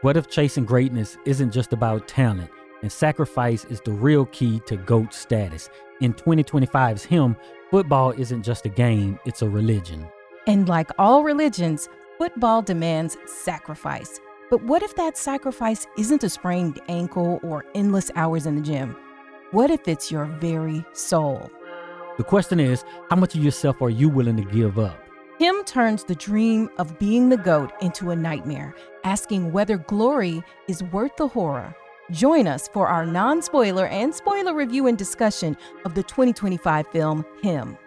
What if chasing greatness isn't just about talent and sacrifice is the real key to GOAT status? In 2025's Him, football isn't just a game, it's a religion. And like all religions, football demands sacrifice. But what if that sacrifice isn't a sprained ankle or endless hours in the gym? What if it's your very soul? The question is, how much of yourself are you willing to give up? Him turns the dream of being the GOAT into a nightmare, asking whether glory is worth the horror. Join us for our non-spoiler and spoiler review and discussion of the 2025 film, Him.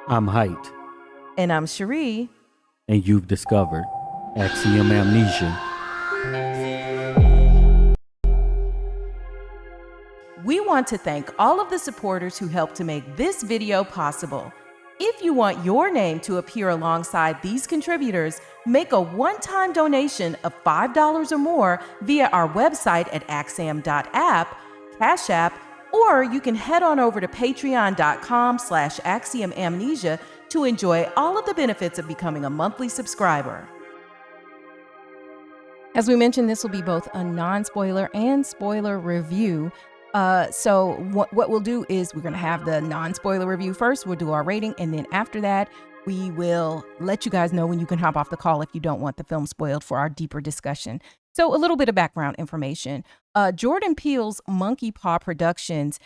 I'm Heit. And I'm Cheri. And you've discovered Axiom Amnesia. We want to thank all of the supporters who helped to make this video possible. If you want your name to appear alongside these contributors, make a one-time donation of $5 or more via our website at axiom.app, Cash App, or you can head on over to patreon.com/axiomamnesia to enjoy all of the benefits of becoming a monthly subscriber. As we mentioned, this will be both a non-spoiler and spoiler review. So what we'll do is we're going to have the non-spoiler review first. We'll do our rating. And then after that, we will let you guys know when you can hop off the call if you don't want the film spoiled for our deeper discussion. So a little bit of background information. Jordan Peele's Monkeypaw Productions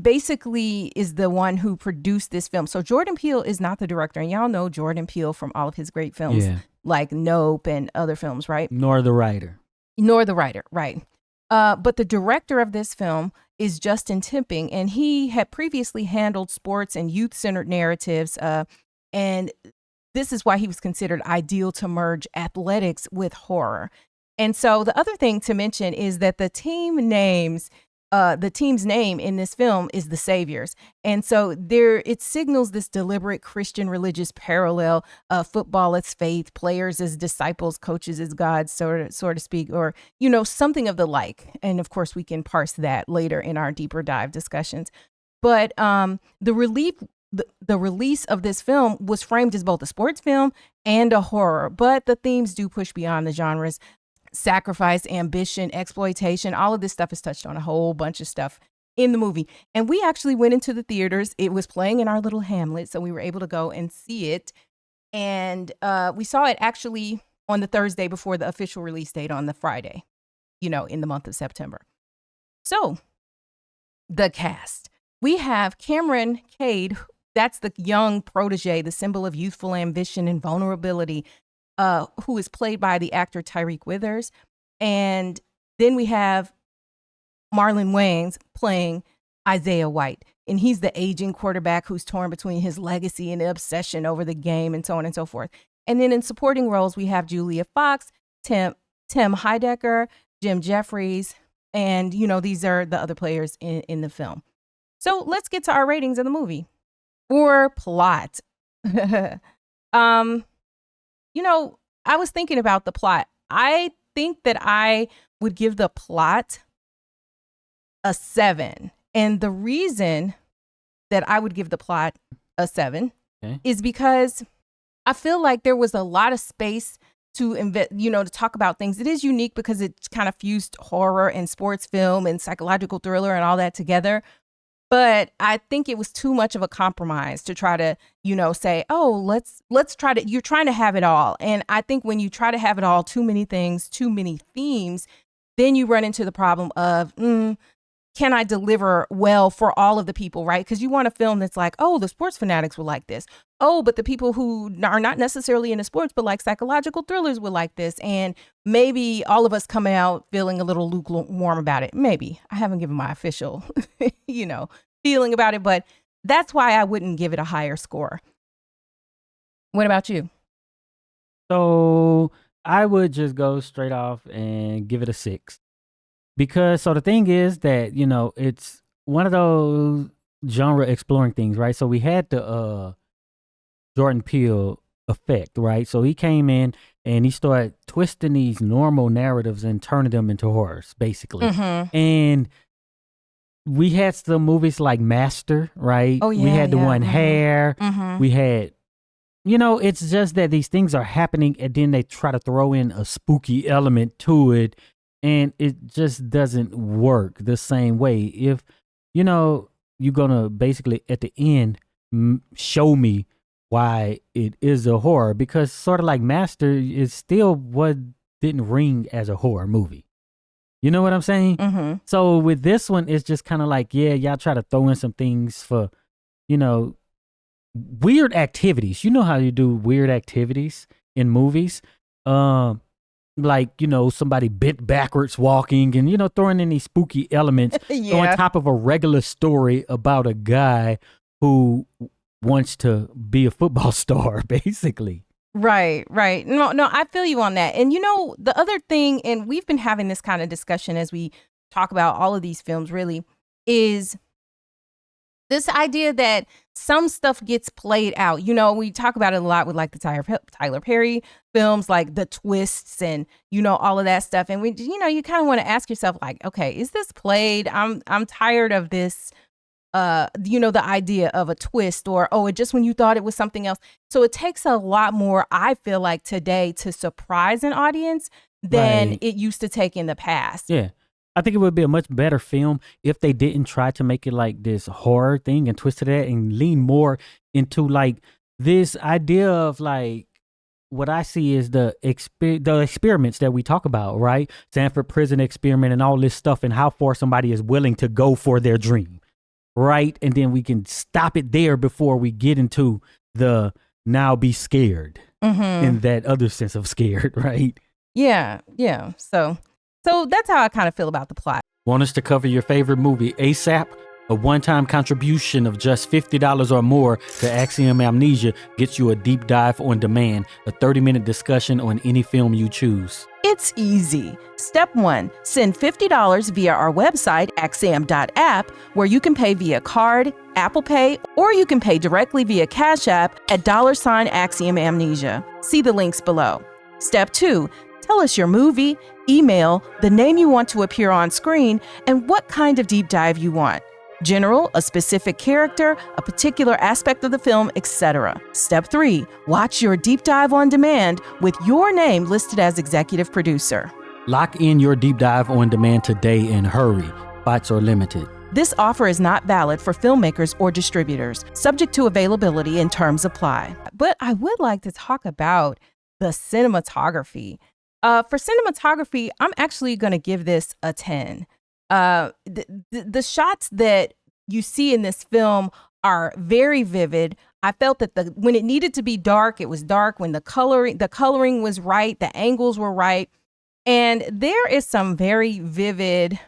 basically is the one who produced this film. So Jordan Peele is not the director. And y'all know Jordan Peele from all of his great films like Nope and other films, right? Nor the writer, right. But the director of this film is Justin Tipping, and he had previously handled sports and youth-centered narratives, and this is why he was considered ideal to merge athletics with horror. And so the other thing to mention is that the team's name in this film is the Saviors. And so it signals this deliberate Christian religious parallel, football as faith, players as disciples, coaches as gods, so to speak, or, something of the like. And of course, we can parse that later in our deeper dive discussions. But the release of this film was framed as both a sports film and a horror, but the themes do push beyond the genres. Sacrifice, ambition, exploitation, all of this stuff is touched on, a whole bunch of stuff in the movie. And we actually went into the theaters. It was playing in our little hamlet, so we were able to go and see it. And we saw it actually on the Thursday before the official release date on the Friday, in the month of September. So the cast. We have Cameron Cade. That's the young protege, the symbol of youthful ambition and vulnerability, who is played by the actor Tyreek Withers. And then we have Marlon Wayans playing Isaiah White. And he's the aging quarterback who's torn between his legacy and the obsession over the game and so on and so forth. And then in supporting roles, we have Julia Fox, Tim Heidecker, Jim Jeffries, and, these are the other players in the film. So let's get to our ratings of the movie. For plot. I was thinking about the plot. I think that I would give the plot a 7. And the reason that I would give the plot a 7 is because I feel like there was a lot of space to to talk about things. It is unique because it kind of fused horror and sports film and psychological thriller and all that together. But I think it was too much of a compromise to try to, say, oh, let's try to, you're trying to have it all. And I think when you try to have it all, too many things, too many themes, then you run into the problem of, can I deliver well for all of the people, right? Because you want a film that's like, oh, the sports fanatics will like this. Oh, but the people who are not necessarily into sports, but like psychological thrillers will like this. And maybe all of us come out feeling a little lukewarm about it. Maybe. I haven't given my official, feeling about it, but that's why I wouldn't give it a higher score. What about you? So I would just go straight off and give it a 6. Because the thing is that, it's one of those genre exploring things, right? So we had the Jordan Peele effect, right? So he came in and he started twisting these normal narratives and turning them into horrors, basically. Mm-hmm. And we had some movies like Master, right? Oh, yeah, we had the one Hair. Mm-hmm. We had you know, it's just that these things are happening and then they try to throw in a spooky element to it and it just doesn't work the same way. If, you know, you're going to basically at the end show me why it is a horror, because sort of like Master is still what didn't ring as a horror movie. You know what I'm saying? Mm-hmm. So with this one, it's just kind of like, yeah, y'all try to throw in some things for, you know, weird activities. You know how you do weird activities in movies? Like, you know, somebody bent backwards walking and, you know, throwing in these spooky elements on top of a regular story about a guy who wants to be a football star, basically. Right. No, I feel you on that. And you know, the other thing, and we've been having this kind of discussion as we talk about all of these films really, is this idea that some stuff gets played out. You know, we talk about it a lot with like the Tyler Perry films, like the twists and, you know, all of that stuff. And we, you know, you kind of want to ask yourself like, okay, is this played? I'm tired of this. You know, the idea of a twist or, oh, it just when you thought it was something else. So it takes a lot more, I feel like, today to surprise an audience than it used to take in the past. Yeah. I think it would be a much better film if they didn't try to make it like this horror thing and twist it and lean more into like this idea of like, what I see is the experiments that we talk about, right? Stanford prison experiment and all this stuff and how far somebody is willing to go for their dream. Right. And then we can stop it there before we get into the now be scared in that other sense of scared. Right. Yeah. So that's how I kind of feel about the plot. Want us to cover your favorite movie ASAP? A one-time contribution of just $50 or more to Axiom Amnesia gets you a deep dive on demand, a 30-minute discussion on any film you choose. It's easy. Step 1, send $50 via our website, axiom.app, where you can pay via card, Apple Pay, or you can pay directly via Cash App at $Axiom Amnesia. See the links below. Step 2, tell us your movie, email, the name you want to appear on screen, and what kind of deep dive you want. General, a specific character, a particular aspect of the film, etc. Step 3, watch your deep dive on demand with your name listed as executive producer. Lock in your deep dive on demand today and hurry. Spots are limited. This offer is not valid for filmmakers or distributors. Subject to availability and terms apply. But I would like to talk about the cinematography. For cinematography, I'm actually going to give this a 10. The shots that you see in this film are very vivid. I felt that when it needed to be dark, it was dark. When the coloring was right, the angles were right. And there is some very vivid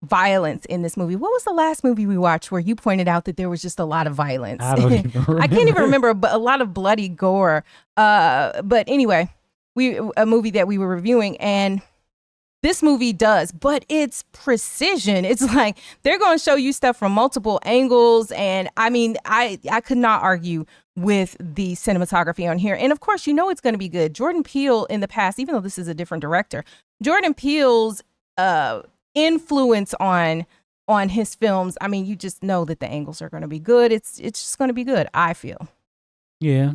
violence in this movie. What was the last movie we watched where you pointed out that there was just a lot of violence? I don't even remember. I can't even remember, but a lot of bloody gore. But anyway, a movie that we were reviewing, and this movie does, but it's precision. It's like they're going to show you stuff from multiple angles. And I mean, I could not argue with the cinematography on here. And of course, you know it's going to be good. Jordan Peele in the past, even though this is a different director, Jordan Peele's influence on his films, I mean, you just know that the angles are going to be good. It's just going to be good, I feel. Yeah.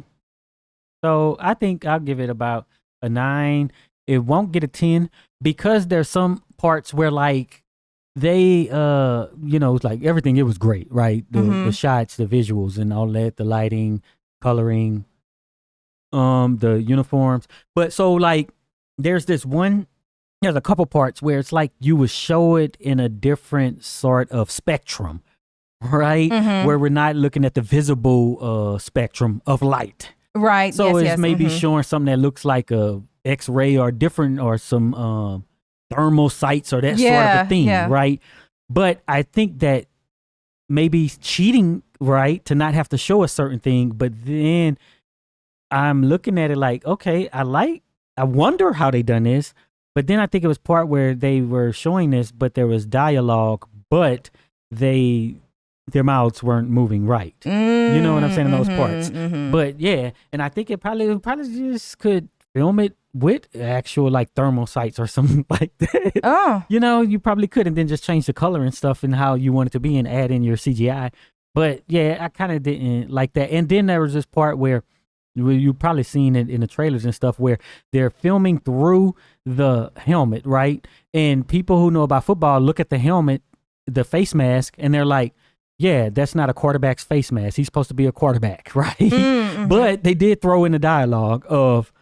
So I think I'll give it about a 9. It won't get a 10 because there's some parts where like they, you know, like everything, it was great, right? The shots, the visuals and all that, the lighting, coloring, the uniforms. But so like there's a couple parts where it's like you would show it in a different sort of spectrum, right? Where we're not looking at the visible spectrum of light. Right. So it's maybe showing something that looks like a X-ray or different or some thermal sights or that sort of a thing, right? But I think that maybe cheating, right, to not have to show a certain thing, but then I'm looking at it like, okay, I wonder how they done this, but then I think it was part where they were showing this, but there was dialogue, but their mouths weren't moving right. You know what I'm saying in those parts. But yeah, and I think it probably just could film it with actual like thermal sights or something like that. Oh. You know, you probably could, and then just change the color and stuff and how you want it to be and add in your CGI. But yeah, I kind of didn't like that. And then there was this part where You've probably seen it in the trailers and stuff where they're filming through the helmet, right? And people who know about football look at the helmet, the face mask, and they're like, yeah, that's not a quarterback's face mask. He's supposed to be a quarterback, right? Mm-hmm. But they did throw in the dialogue of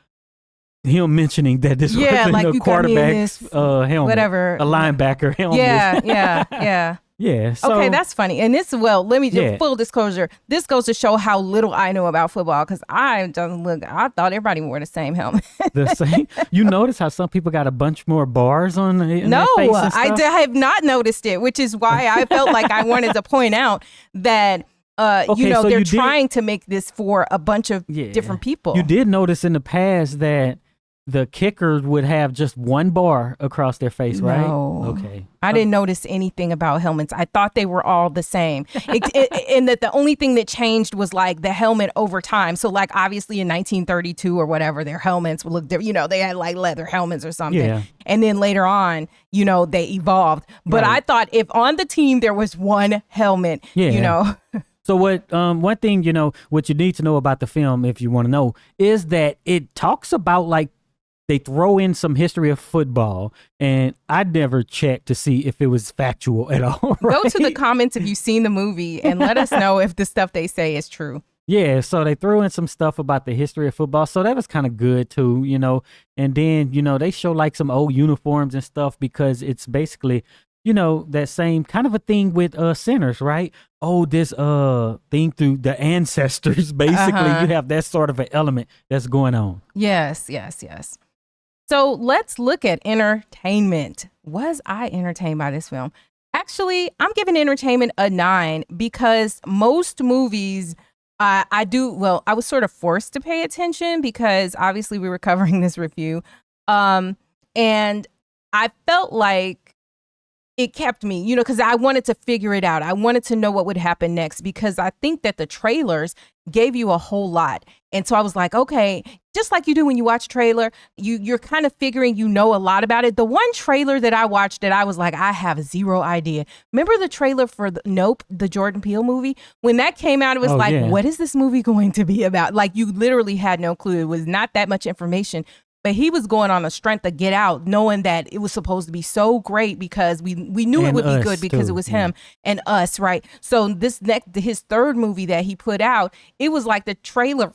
him mentioning that this wasn't like a quarterback's helmet, whatever, a linebacker helmet. Yeah. Yeah. So, okay, that's funny. And this, let me just full disclosure. This goes to show how little I know about football because I thought everybody wore the same helmet. The same. You notice how some people got a bunch more bars on in no, their face and stuff? I have not noticed it, which is why I felt like I wanted to point out that so they're trying to make this for a bunch of different people. You did notice in the past that the kickers would have just one bar across their face, right? No. Okay. I didn't notice anything about helmets. I thought they were all the same. And that the only thing that changed was like the helmet over time. So like obviously in 1932 or whatever, their helmets would look different. They had like leather helmets or something. Yeah. And then later on, they evolved. But I thought if on the team there was one helmet, So what one thing, what you need to know about the film, if you want to know, is that it talks about like they throw in some history of football, and I never checked to see if it was factual at all. Right? Go to the comments if you've seen the movie and let us know if the stuff they say is true. Yeah, so they threw in some stuff about the history of football, so that was kind of good too, And then, they show like some old uniforms and stuff because it's basically, that same kind of a thing with Sinners, right? Oh, this thing through the ancestors, basically. You have that sort of an element that's going on. Yes. So let's look at entertainment. Was I entertained by this film? Actually, I'm giving entertainment a 9 because most movies I was sort of forced to pay attention because obviously we were covering this review. And I felt like it kept me, because I wanted to figure it out. I wanted to know what would happen next because I think that the trailers gave you a whole lot. And so I was like, okay, just like you do when you watch a trailer, you're kind of figuring a lot about it. The one trailer that I watched that I was like, I have zero idea. Remember the trailer for Nope, the Jordan Peele movie? When that came out, it was what is this movie going to be about? Like you literally had no clue. It was not that much information. But he was going on the strength of Get Out, knowing that it was supposed to be so great because we knew it would be good because it was him and Us, right? So his third movie that he put out, it was like the trailer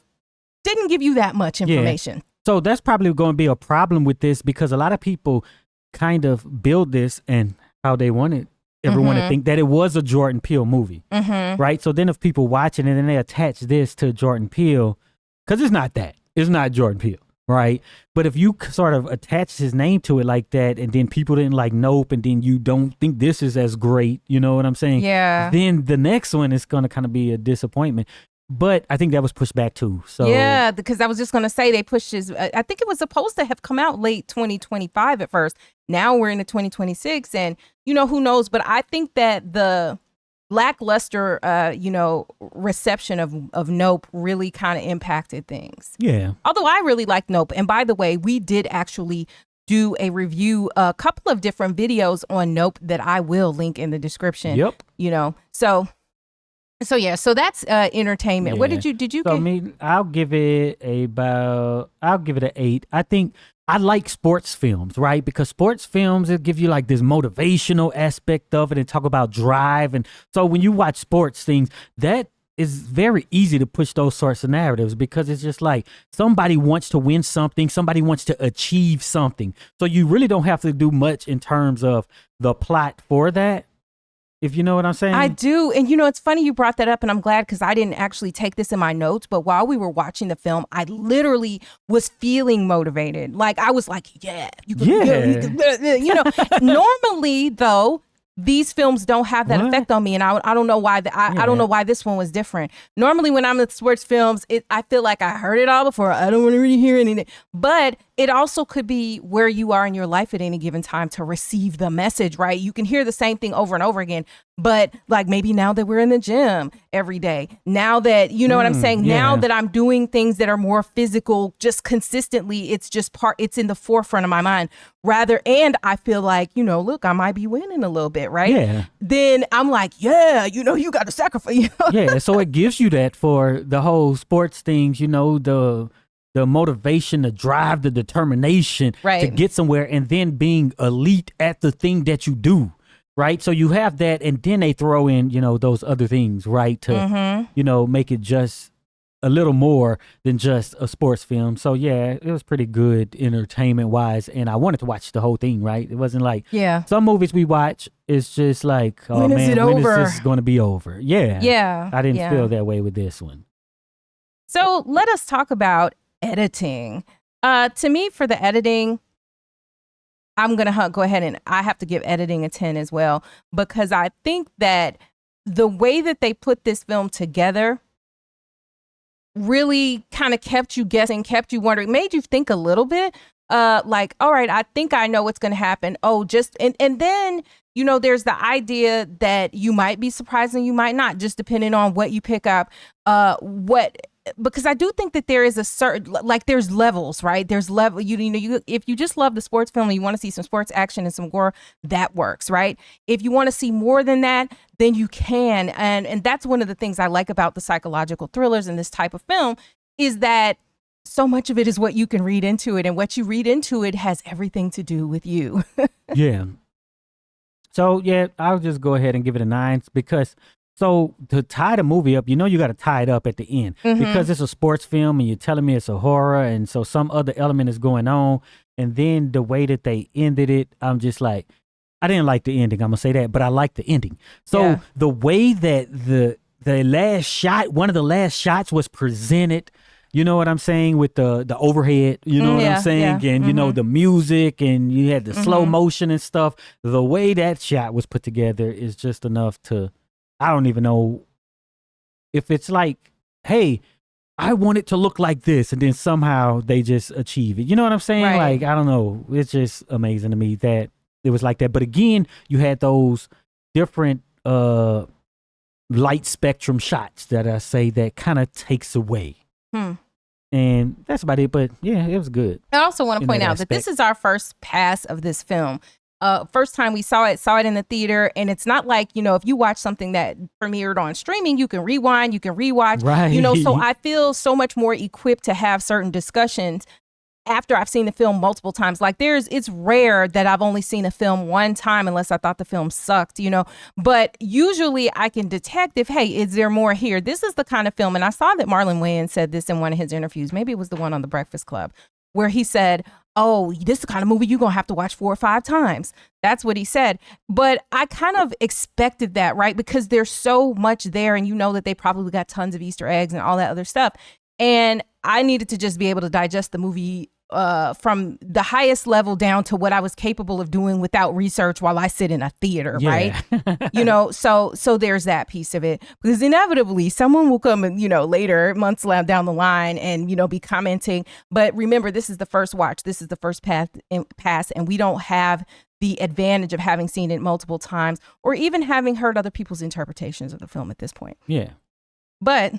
didn't give you that much information. Yeah. So that's probably going to be a problem with this because a lot of people kind of build this and how they wanted everyone to think that it was a Jordan Peele movie, right? So then if people watch it and then they attach this to Jordan Peele, because it's not that. It's not Jordan Peele. Right. But if you sort of attach his name to it like that and then people didn't like Nope and then you don't think this is as great, you know what I'm saying? Yeah. Then the next one is going to kind of be a disappointment. But I think that was pushed back too. So yeah, because I was just going to say they pushed his, I think it was supposed to have come out late 2025 at first. Now we're into 2026 and who knows? But I think that the lackluster, reception of Nope really kind of impacted things. Yeah. Although I really like Nope. And by the way, we did actually do a review, a couple of different videos on Nope that I will link in the description. Yep. So yeah, so that's entertainment. Yeah. What did you get? I'll give it an 8. I think I like sports films, right? Because sports films, it give you like this motivational aspect of it and talk about drive. And so when you watch sports things, that is very easy to push those sorts of narratives because it's just like somebody wants to win something, somebody wants to achieve something. So you really don't have to do much in terms of the plot for that. If you know what I'm saying? I do. And it's funny you brought that up and I'm glad because I didn't actually take this in my notes. But while we were watching the film, I literally was feeling motivated. Like I was like, normally though, these films don't have that effect on me. And I don't know why. I don't know why this one was different. Normally when I'm in sports films, I feel like I heard it all before. I don't want to really hear anything. But it also could be where you are in your life at any given time to receive the message, right? You can hear the same thing over and over again, but like maybe now that we're in the gym every day, now that, you know what I'm saying? Yeah. Now that I'm doing things that are more physical, just consistently, it's in the forefront of my mind and I feel like, look, I might be winning a little bit, right? Yeah. Then I'm like, yeah, you got to sacrifice. Yeah. So it gives you that for the whole sports things, the motivation, the drive, the determination to get somewhere, and then being elite at the thing that you do, right? So you have that, and then they throw in, those other things, right? To, make it just a little more than just a sports film. So yeah, it was pretty good entertainment wise, and I wanted to watch the whole thing, right? It wasn't like some movies we watch, it's just like, oh when man, is when over? is this going to be over? Yeah. Yeah. I didn't feel that way with this one. So let us talk about editing. To me, for the editing, I'm going to go ahead and I have to give editing a 10 as well, because I think that the way that they put this film together really kind of kept you guessing, kept you wondering, made you think a little bit, like, all right, I think I know what's going to happen. Oh, and then, there's the idea that you might be surprised and you might not, just depending on what you pick up, because I do think that there is a certain, like, there's levels, right? There's level, if you just love the sports film and you want to see some sports action and some gore, that works, right? If you want to see more than that, then you can. And that's one of the things I like about the psychological thrillers and this type of film, is that so much of it is what you can read into it, and what you read into it has everything to do with you. Yeah. So yeah, I'll just go ahead and give it a 9, because so to tie the movie up, you got to tie it up at the end, because it's a sports film and you're telling me it's a horror, and so some other element is going on, and then the way that they ended it, I'm just like, I didn't like the ending. I'm gonna say that, but I like the ending. So the way that the last shot, one of the last shots was presented, you know what I'm saying, with the overhead, you know what I'm saying, and the music, and you had the slow motion and stuff. The way that shot was put together is just enough to, I don't even know if it's like, hey, I want it to look like this, and then somehow they just achieve it. You know what I'm saying? Right. Like, I don't know. It's just amazing to me that it was like that. But again, you had those different light spectrum shots that I say that kind of takes away. And that's about it. But yeah, it was good. I also want to point out that this is our first pass of this film. First time we saw it in the theater, and it's not like, if you watch something that premiered on streaming, you can rewind, you can rewatch, right. So I feel so much more equipped to have certain discussions after I've seen the film multiple times. Like, it's rare that I've only seen a film one time unless I thought the film sucked, but usually I can detect if, hey, is there more here? This is the kind of film, and I saw that Marlon Wayans said this in one of his interviews, maybe it was the one on The Breakfast Club, where he said, oh, this is the kind of movie you're going to have to watch 4 or 5 times. That's what he said. But I kind of expected that, right? Because there's so much there, and that they probably got tons of Easter eggs and all that other stuff. And I needed to just be able to digest the movie from the highest level down to what I was capable of doing without research while I sit in a theater, right? So there's that piece of it, because inevitably someone will come and, later, months down the line, and, be commenting. But remember, this is the first watch. This is the first pass, and we don't have the advantage of having seen it multiple times, or even having heard other people's interpretations of the film at this point. Yeah. But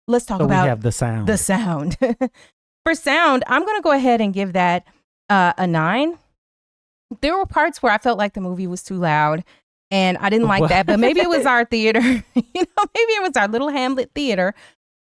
let's talk about we have the sound. The sound. For sound, I'm going to go ahead and give that a 9. There were parts where I felt like the movie was too loud, and I didn't like that, but maybe it was our theater. Maybe it was our little Hamlet theater.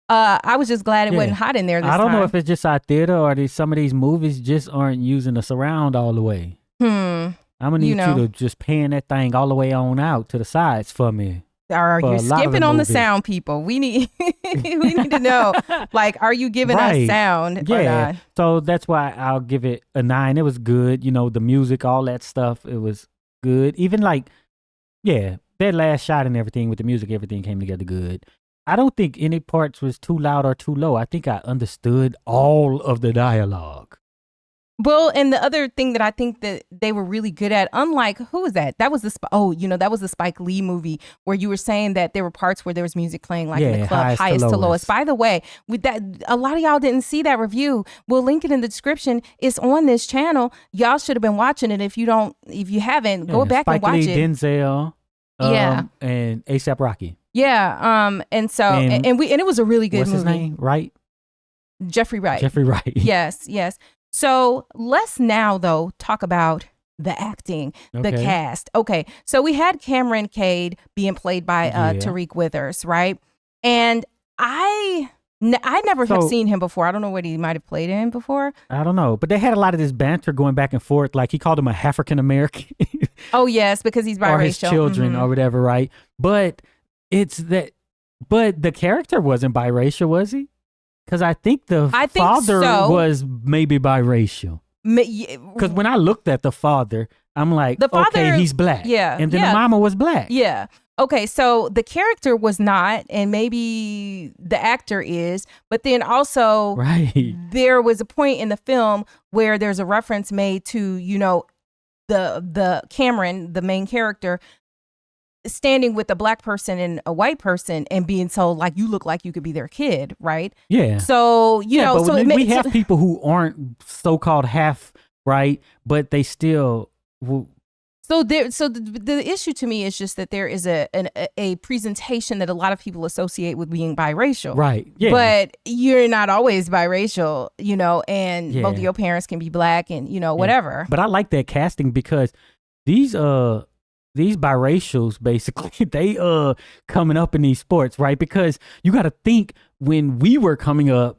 I was just glad it wasn't hot in there this time. I don't know if it's just our theater, or some of these movies just aren't using the surround all the way. I'm going to need you to just pan that thing all the way on out to the sides for me. Are you skimping on the sound, people? We need to know, like, are you giving us sound or not? So that's why I'll give it a 9. It was good. The music, all that stuff, it was good. Even like, that last shot and everything with the music, everything came together good. I don't think any parts was too loud or too low. I think I understood all of the dialogue. Well, and the other thing that I think that they were really good at, unlike who was that? That was the that was the Spike Lee movie where you were saying that there were parts where there was music playing, like in the club, highest to lowest. By the way, with that, a lot of y'all didn't see that review. We'll link it in the description. It's on this channel. Y'all should have been watching it. If you haven't, go back Spike and watch Lee, it. Denzel, and ASAP Rocky. Yeah, and so and it was a really good movie. What's his name? Right? Jeffrey Wright. Jeffrey Wright. Yes. So let's now, though, talk about the acting, the cast. Okay, so we had Cameron Cade being played by Tariq Withers, right? And I never have seen him before. I don't know what he might have played in before. I don't know. But they had a lot of this banter going back and forth. Like he called him a African American. Oh, yes, because he's biracial. Or his children or whatever, right? But the character wasn't biracial, was he? Because I think the father was maybe biracial. Because when I looked at the father, I'm like, okay, he's black. Yeah. And then the mama was black. Yeah. Okay, so the character was not, and maybe the actor is, but then also there was a point in the film where there's a reference made to, the Cameron, the main character, standing with a black person and a white person and being told, like, you look like you could be their kid, right? Yeah. So, but we have people who aren't so-called half, right? But they still... So the issue to me is just that there is a presentation that a lot of people associate with being biracial. Right. Yeah. But you're not always biracial, and both of your parents can be black and, whatever. But I like that casting because these biracials, basically, they coming up in these sports, right? Because you got to think when we were coming up,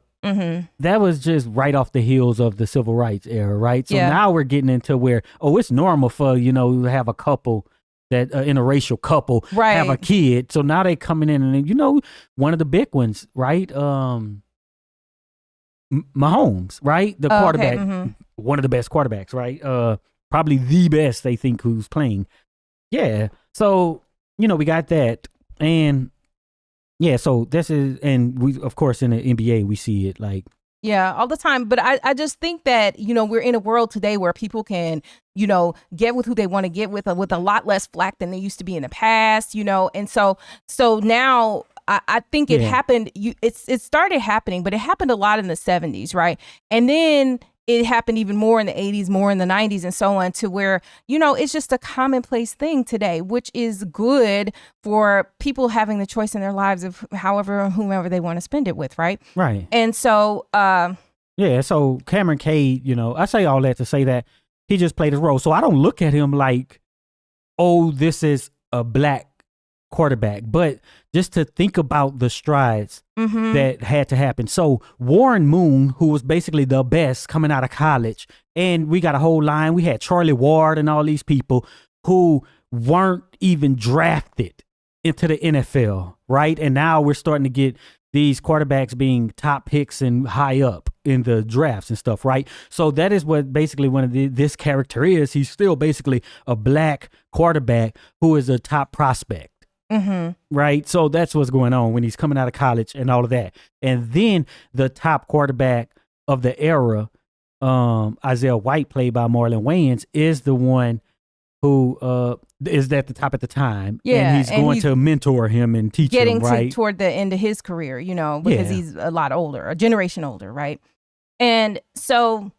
that was just right off the heels of the civil rights era, right? So now we're getting into where, it's normal for, to have a couple that interracial couple have a kid. So now they coming in and, one of the big ones, right? Mahomes, right? The quarterback, one of the best quarterbacks, right? Probably the best, they think, who's playing. Yeah. So, we got that. And yeah, so this is, and we, of course, in the NBA, we see it like. Yeah, all the time. But I just think that, we're in a world today where people can, get with who they want to get with a lot less flack than they used to be in the past, And so now I think it happened. It started happening, but it happened a lot in the 70s, right? And then it happened even more in the 80s, more in the 90s, and so on, to where, it's just a commonplace thing today, which is good for people having the choice in their lives of whomever they want to spend it with, right? Right. And so... so Cameron Cade, I say all that to say that he just played his role. So I don't look at him like, this is a black quarterback, but just to think about the strides that had to happen. So Warren Moon, who was basically the best coming out of college, and we got a whole line. We had Charlie Ward and all these people who weren't even drafted into the NFL, right? And now we're starting to get these quarterbacks being top picks and high up in the drafts and stuff, right? So that is what basically this character is. He's still basically a black quarterback who is a top prospect. Right. So that's what's going on when he's coming out of college and all of that. And then the top quarterback of the era, Isaiah White, played by Marlon Wayans, is the one who is at the top at the time. Yeah. And he's going to mentor him and teach him, right? Getting toward the end of his career, because he's a lot older, a generation older, right? And so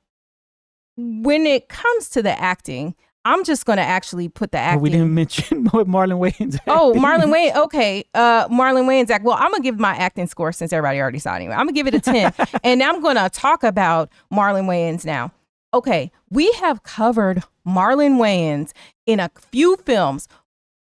when it comes to the acting, I'm just going to actually put the acting. We didn't mention Marlon Wayans. Marlon Wayans. Okay. Marlon Wayans act. Well, I'm going to give my acting score since everybody already saw it anyway. I'm going to give it a 10. And I'm going to talk about Marlon Wayans now. Okay. We have covered Marlon Wayans in a few films.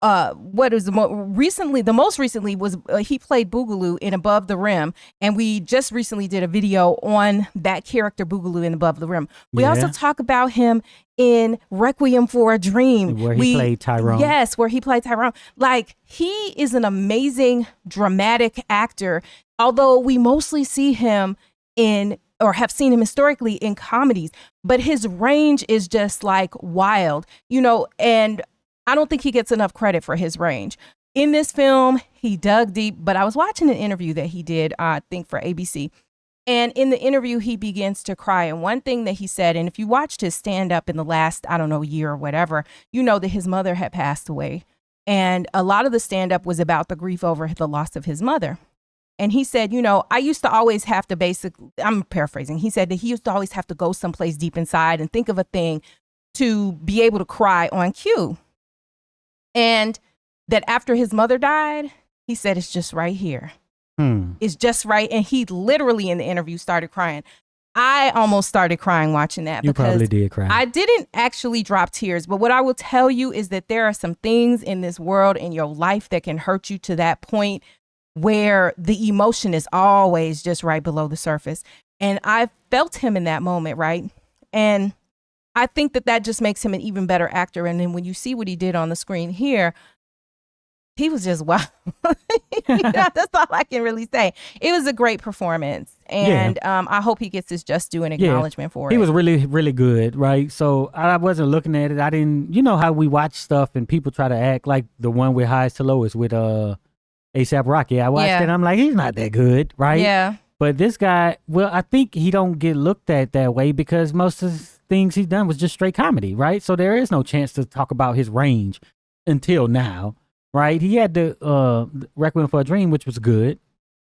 What is the most recently was he played Bugaloo in Above the Rim, and we just recently did a video on that character Bugaloo in Above the Rim. We also talk about him in Requiem for a Dream, where he played Tyrone. Yes, where he played Tyrone. Like, he is an amazing dramatic actor, although we mostly see him or have seen him historically in comedies, but his range is just like wild, and I don't think he gets enough credit for his range. In this film, he dug deep, but I was watching an interview that he did, I think for ABC, And in the interview, he begins to cry. And one thing that he said, and if you watched his stand up in the last, I don't know, year or whatever, you know that his mother had passed away. And a lot of the stand up was about the grief over the loss of his mother. And he said, you know, I used to always have to I'm paraphrasing. He said that he used to always have to go someplace deep inside and think of a thing to be able to cry on cue. And that after his mother died, he said, it's just right here. It's just right. And he literally in the interview started crying. I almost started crying watching that. You probably did cry. I didn't actually drop tears. But what I will tell you is that there are some things in this world, in your life, that can hurt you to that point where the emotion is always just right below the surface. And I felt him in that moment, right? And I think that just makes him an even better actor. And then when you see what he did on the screen here, he was just wow. That's all I can really say. It was a great performance. And I hope he gets his just due and acknowledgement for it. He was really, really good, right? So I wasn't looking at it. I didn't, you know how we watch stuff and people try to act like the one with Highest to Lowest with A$AP Rocky. I watched it and I'm like, he's not that good, right? Yeah. But this guy, well, I think he don't get looked at that way because most of the things he's done was just straight comedy, right? So there is no chance to talk about his range until now. Right, he had the Requiem for a Dream, which was good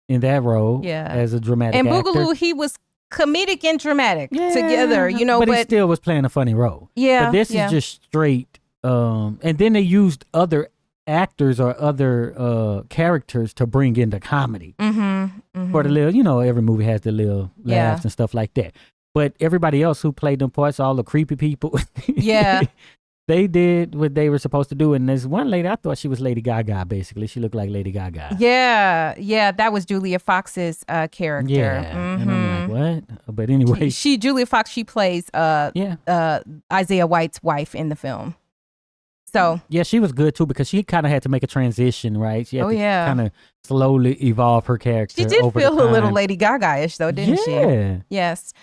in that role as a dramatic actor. And Bugaloo, he was comedic and dramatic together, you know. But he still was playing a funny role. Yeah, but this is just straight. And then they used other actors or other characters to bring in the comedy for the little, you know, every movie has the little laughs and stuff like that. But everybody else who played them parts, all the creepy people, they did what they were supposed to do. And there's one lady, I thought she was Lady Gaga, basically. She looked like Lady Gaga. Yeah, that was Julia Fox's character. Yeah, and I'm like, what? But anyway. Julia Fox, she plays Isaiah White's wife in the film. So yeah, she was good too because she kind of had to make a transition, right? She had to kind of slowly evolve her character. She did feel a little Lady Gaga-ish though, didn't she? Yeah. Yes.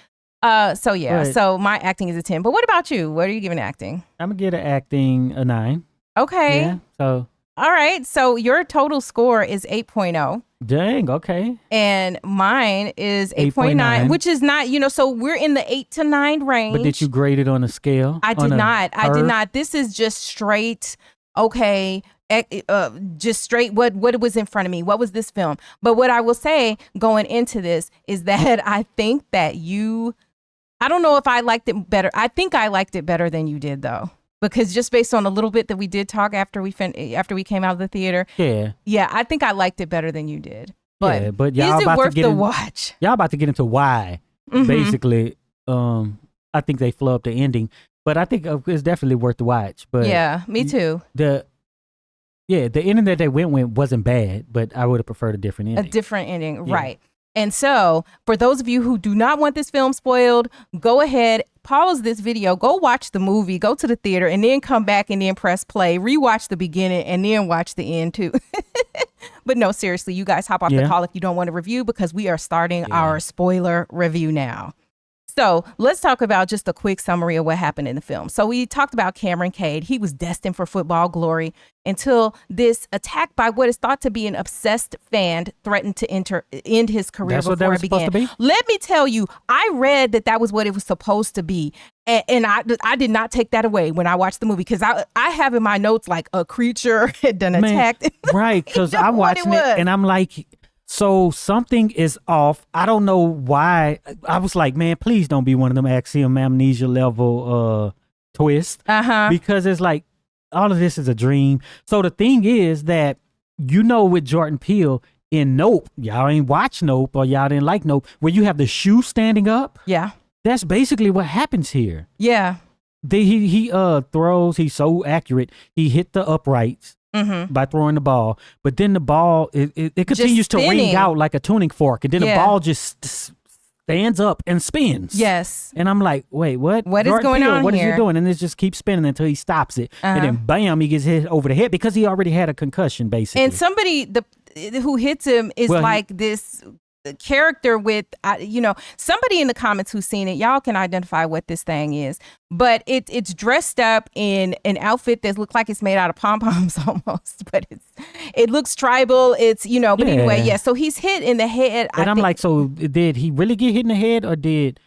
So my acting is a 10. But what about you? What are you giving acting? I'm gonna give the acting a 9. Okay. Yeah. So. All right. So your total score is 8.0. Dang. Okay. And mine is 8.9, which is not, you know. So we're in the 8 to 9 range. But did you grade it on a scale? I did not. I did not. This is just straight. Okay. Just straight what was in front of me. What was this film? But what I will say going into this is that I think that I don't know if I liked it better. I think I liked it better than you did, though, because just based on a little bit that we did talk after we came out of the theater. Yeah, I think I liked it better than you did. But, but y'all is it worth the watch? Y'all about to get into why, basically. I think they flubbed the ending, but I think it's definitely worth the watch. But yeah, me too. The ending that they went with wasn't bad, but I would have preferred a different ending. A different ending, right. And so, for those of you who do not want this film spoiled, go ahead, pause this video, go watch the movie, go to the theater, and then come back and then press play, rewatch the beginning, and then watch the end too. But no, seriously, you guys hop off the call if you don't want to review, because we are starting our spoiler review now. So let's talk about just a quick summary of what happened in the film. So we talked about Cameron Cade. He was destined for football glory until this attack by what is thought to be an obsessed fan threatened to end his career before it began. Let me tell you, I read that was what it was supposed to be. And I did not take that away when I watched the movie, because I have in my notes like a creature had done attacked. Right, because I'm watching it and I'm like... So something is off. I don't know why. I was like, man, please don't be one of them Axiom Amnesia level twists. Because it's like, all of this is a dream. So the thing is that, you know, with Jordan Peele in Nope, y'all ain't watch Nope, or y'all didn't like Nope, where you have the shoe standing up. Yeah. That's basically what happens here. Yeah. He throws, he's so accurate. He hit the uprights. By throwing the ball, but then the ball it continues to ring out like a tuning fork, and then the ball just stands up and spins. Yes. And I'm like, wait, what? What is going on What here? is he doing? And it just keeps spinning until he stops it, and then bam, he gets hit over the head because he already had a concussion, basically. And somebody who hits him is like this character with, somebody in the comments who's seen it, y'all can identify what this thing is, but it's dressed up in an outfit that looks like it's made out of pom-poms almost, but it looks tribal. It's, but anyway, yeah. So he's hit in the head. And I'm like, so did he really get hit in the head, or did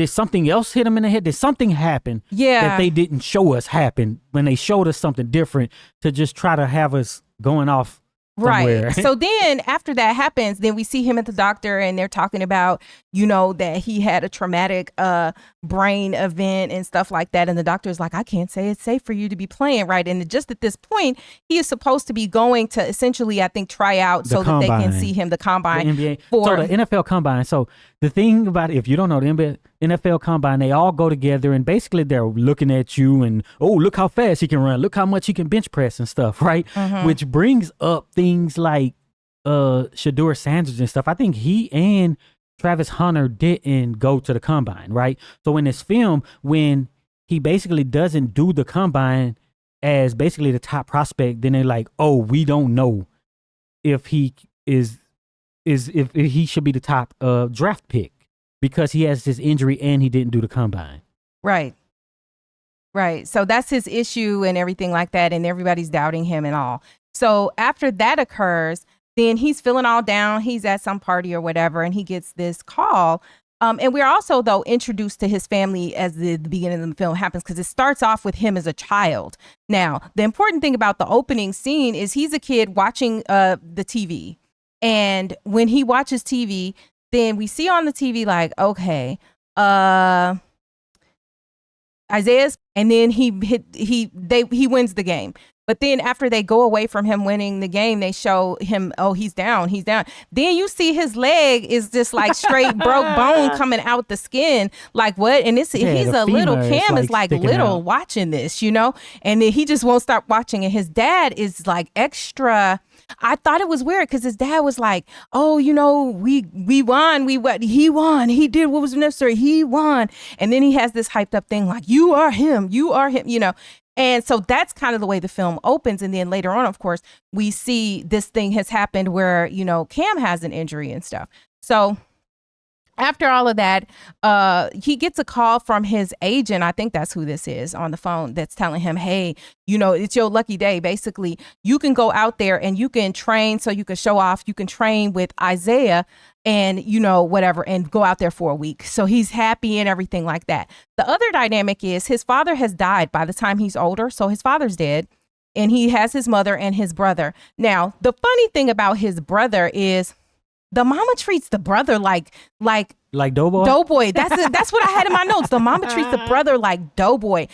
something else hit him in the head? Did something happen that they didn't show us happen when they showed us something different to just try to have us going off somewhere? Right. So then after that happens, then we see him at the doctor and they're talking about, that he had a traumatic brain event and stuff like that. And the doctor's like, I can't say it's safe for you to be playing, right? And just at this point, he is supposed to be going to essentially, I think, try out so that they can see him, the combine. The NBA. So the NFL combine. So the thing about it, if you don't know, the NFL combine, they all go together and basically they're looking at you and, oh, look how fast he can run. Look how much he can bench press and stuff, right? Mm-hmm. Which brings up things like Shedeur Sanders and stuff. I think he and Travis Hunter didn't go to the combine, right? So in this film, when he basically doesn't do the combine as basically the top prospect, then they're like, oh, we don't know if he if he should be the top draft pick because he has this injury and he didn't do the combine. Right. So that's his issue and everything like that, and everybody's doubting him and all. So after that occurs, then he's feeling all down. He's at some party or whatever, and he gets this call. And we're also, though, introduced to his family as the beginning of the film happens, because it starts off with him as a child. Now, the important thing about the opening scene is he's a kid watching the TV. And when he watches TV, then we see on the TV like, okay, Isaiah's, and then he wins the game. But then after they go away from him winning the game, they show him, oh, he's down. Then you see his leg is just like straight broke bone coming out the skin. Like what? And he's a little, Cam is like little watching this, and then he just won't stop watching. And his dad is like extra. I thought it was weird because his dad was like, oh, we won. He won. He did what was necessary. He won. And then he has this hyped up thing like, you are him. And so that's kind of the way the film opens. And then later on, of course, we see this thing has happened where, Cam has an injury and stuff. So after all of that, he gets a call from his agent. I think that's who this is on the phone that's telling him, hey, it's your lucky day. Basically, you can go out there and you can train so you can show off. You can train with Isaiah and, whatever, and go out there for a week. So he's happy and everything like that. The other dynamic is his father has died by the time he's older. So his father's dead and he has his mother and his brother. Now, the funny thing about his brother is the mama treats the brother like Doughboy? Doughboy. That's what I had in my notes. The mama treats the brother like Doughboy.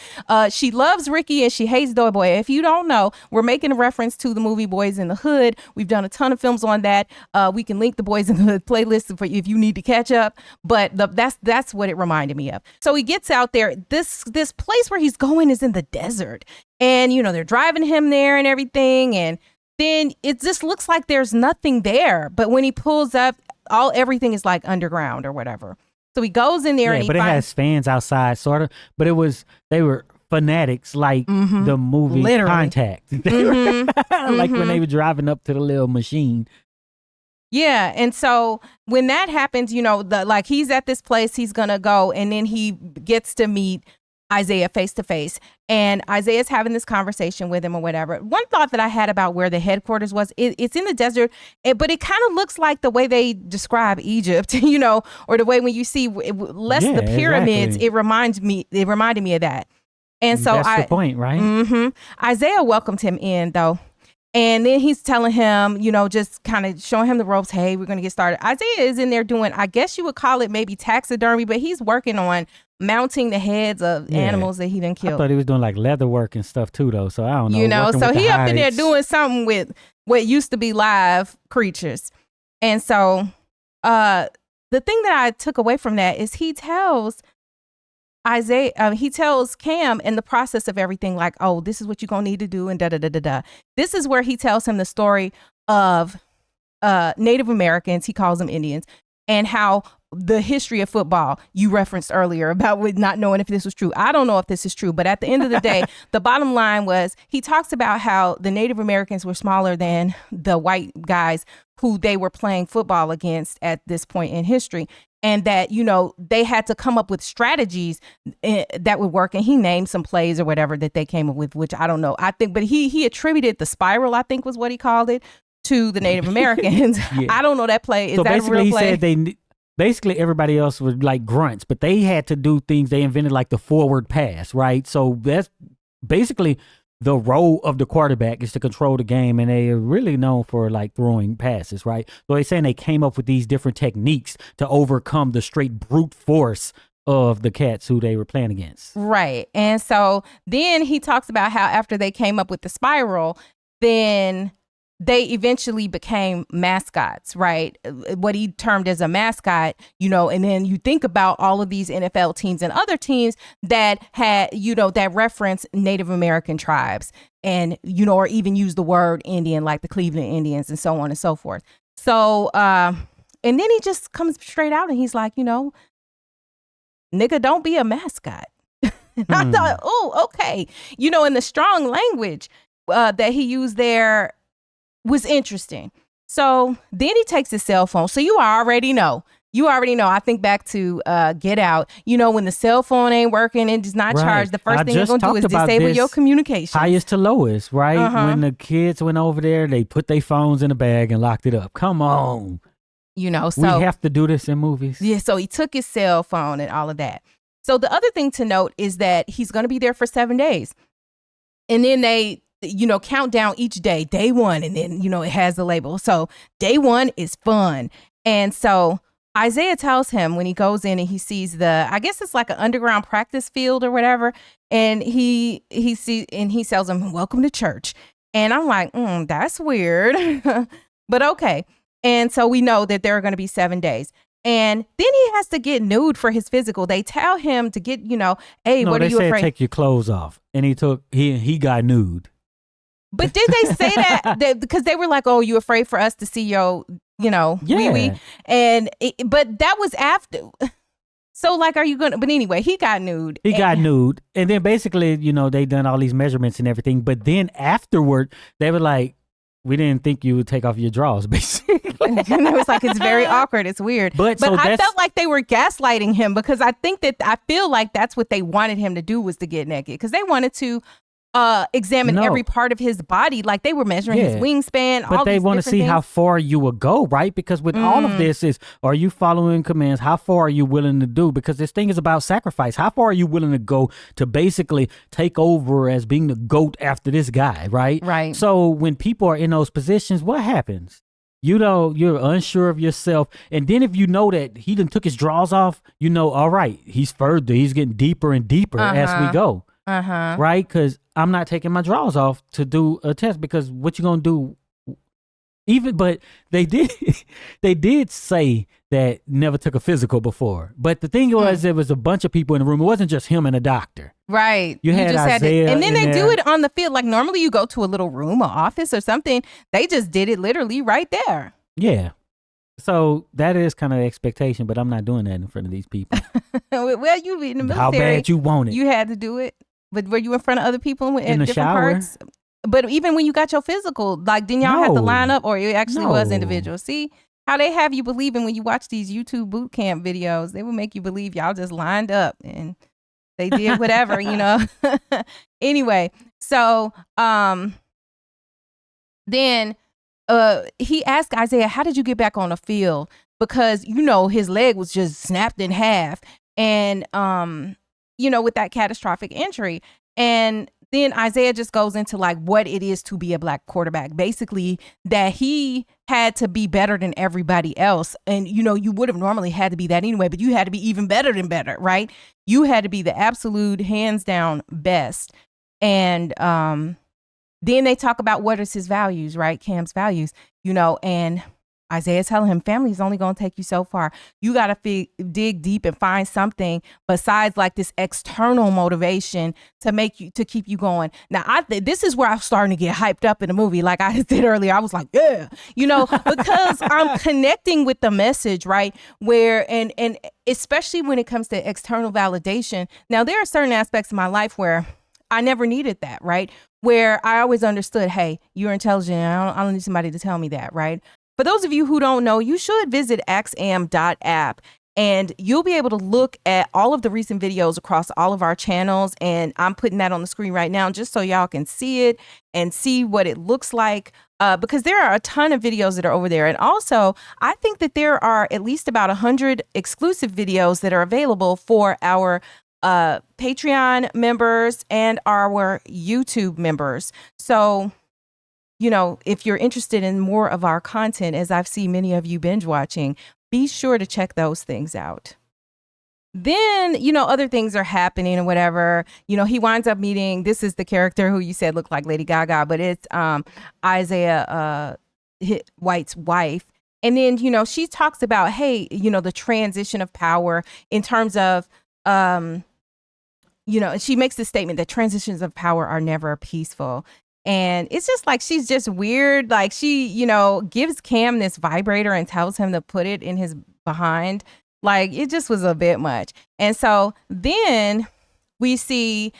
She loves Ricky and she hates Doughboy. If you don't know, we're making a reference to the movie Boys in the Hood. We've done a ton of films on that. We can link the Boys in the Hood playlist for if you need to catch up. But that's what it reminded me of. So he gets out there. This place where he's going is in the desert. And, they're driving him there and everything. And then it just looks like there's nothing there. But when he pulls up, everything is like underground or whatever. So he goes in there and it has fans outside, sort of. But they were fanatics like the movie Literally. Contact. Like when they were driving up to the little machine. Yeah, and so when that happens, he's at this place, he's gonna go, and then he gets to meet Isaiah face to face, and Isaiah's having this conversation with him or whatever. One thought that I had about where the headquarters was, it's in the desert, but it kind of looks like the way they describe Egypt, or the way when you see the pyramids, exactly. It reminded me of that. And so that's the point, right? Isaiah welcomed him in though. And then he's telling him, just kind of showing him the ropes. Hey, we're going to get started. Isaiah is in there doing, I guess you would call it maybe taxidermy, but he's working on mounting the heads of animals that he done killed. I thought he was doing like leather work and stuff too, though. So I don't know. So he up in there doing something with what used to be live creatures. And so the thing that I took away from that is he tells Cam in the process of everything, like, oh, this is what you're going to need to do and da-da-da-da-da. This is where he tells him the story of Native Americans, he calls them Indians, and how the history of football you referenced earlier about with not knowing if this was true. I don't know if this is true, but at the end of the day, the bottom line was he talks about how the Native Americans were smaller than the white guys who they were playing football against at this point in history. And that, you know, they had to come up with strategies that would work. And he named some plays or whatever that they came up with, which I don't know. I think, but he attributed the spiral, I think was what he called it, to the Native Americans. Yeah. I don't know that play. Is so that a real play? He said basically everybody else was like grunts, but they had to do things. They invented like the forward pass, right? So that's basically the role of the quarterback is to control the game, and they are really known for like throwing passes, right? So they're saying they came up with these different techniques to overcome the straight brute force of the cats who they were playing against. Right. And so then he talks about how after they came up with the spiral, then they eventually became mascots, right? What he termed as a mascot, you know, and then you think about all of these NFL teams and other teams that had, you know, that reference Native American tribes and, you know, or even use the word Indian, like the Cleveland Indians and so on and so forth. So, and then he just comes straight out and he's like, you know, nigga, don't be a mascot. And I thought, oh, okay. You know, in the strong language that he used there, was interesting. So then he takes his cell phone. So you already know. I think back to Get Out. You know, when the cell phone ain't working and does not charge, the first thing you're going to do is disable your communication. Highest to lowest, right? When the kids went over there, they put their phones in a bag and locked it up. Come on. You know, so we have to do this in movies. Yeah, so he took his cell phone and all of that. So the other thing to note is that he's going to be there for 7 days. And then they, you know, count down each day, day one, and then, you know, it has the label. So day one is fun. And so Isaiah tells him when he goes in and he sees I guess it's like an underground practice field or whatever. And he tells him, welcome to church. And I'm like, that's weird, but okay. And so we know that there are going to be 7 days. And then he has to get nude for his physical. They tell him to get, you know, hey, what are you afraid? They said take your clothes off. And he got nude. But did they say that because they were like, oh, you afraid for us to see your, you know, wee-wee? And but that was after. So like, are you going to, but anyway, he got nude. And then basically, you know, they done all these measurements and everything. But then afterward, they were like, we didn't think you would take off your drawers, basically. And it was like, it's very awkward. It's weird. But so I felt like they were gaslighting him because I feel like that's what they wanted him to do was to get naked because they wanted to examine every part of his body, like they were measuring his wingspan. But they want to see how far you will go, right? Because with all of this are you following commands? How far are you willing to do? Because this thing is about sacrifice. How far are you willing to go to basically take over as being the GOAT after this guy, right? Right. So when people are in those positions, what happens? You know, you're unsure of yourself. And then if you know that he done took his drawers off, you know, all right, he's getting deeper and deeper as we go. Right? Because I'm not taking my drawers off to do a test because what you gonna do? But they did say that never took a physical before. But the thing was, there was a bunch of people in the room. It wasn't just him and a doctor. Right. You had Isaiah and then they do it on the field. Like normally you go to a little room or office or something. They just did it literally right there. Yeah. So that is kind of the expectation, but I'm not doing that in front of these people. Well, you in the military. How bad you want it? You had to do it. But were you in front of other people in the different shower? Parts? But even when you got your physical, like, didn't y'all have to line up or it actually was individual? See how they have you believing when you watch these YouTube boot camp videos, they will make you believe y'all just lined up and they did whatever, you know? Anyway, so then he asked Isaiah, how did you get back on the field? Because, you know, his leg was just snapped in half. And, you know, with that catastrophic injury. And then Isaiah just goes into like what it is to be a black quarterback. Basically, that he had to be better than everybody else. And, you know, you would have normally had to be that anyway, but you had to be even better than better, right? You had to be the absolute hands down best. And then they talk about what is his values, right? Cam's values, you know, and Isaiah telling him family is only going to take you so far. You got to dig deep and find something besides like this external motivation to keep you going. Now, this is where I'm starting to get hyped up in the movie. Like I said earlier, I was like, yeah, because I'm connecting with the message, right? Where, and especially when it comes to external validation. Now, there are certain aspects of my life where I never needed that, right? Where I always understood, hey, you're intelligent. I don't need somebody to tell me that, right? For those of you who don't know, you should visit axiom.app and you'll be able to look at all of the recent videos across all of our channels. And I'm putting that on the screen right now just so y'all can see it and see what it looks like. Because there are a ton of videos that are over there. And also, I think that there are at least about 100 exclusive videos that are available for our Patreon members and our YouTube members. So, if you're interested in more of our content, as I've seen many of you binge watching, be sure to check those things out. Then, other things are happening and whatever. He winds up meeting, this is the character who you said looked like Lady Gaga, but it's Isaiah White's wife. And then, she talks about, hey, the transition of power in terms of, she makes the statement that transitions of power are never peaceful. And it's just like, she's just weird. Like she, gives Cam this vibrator and tells him to put it in his behind. Like it just was a bit much. And so then we see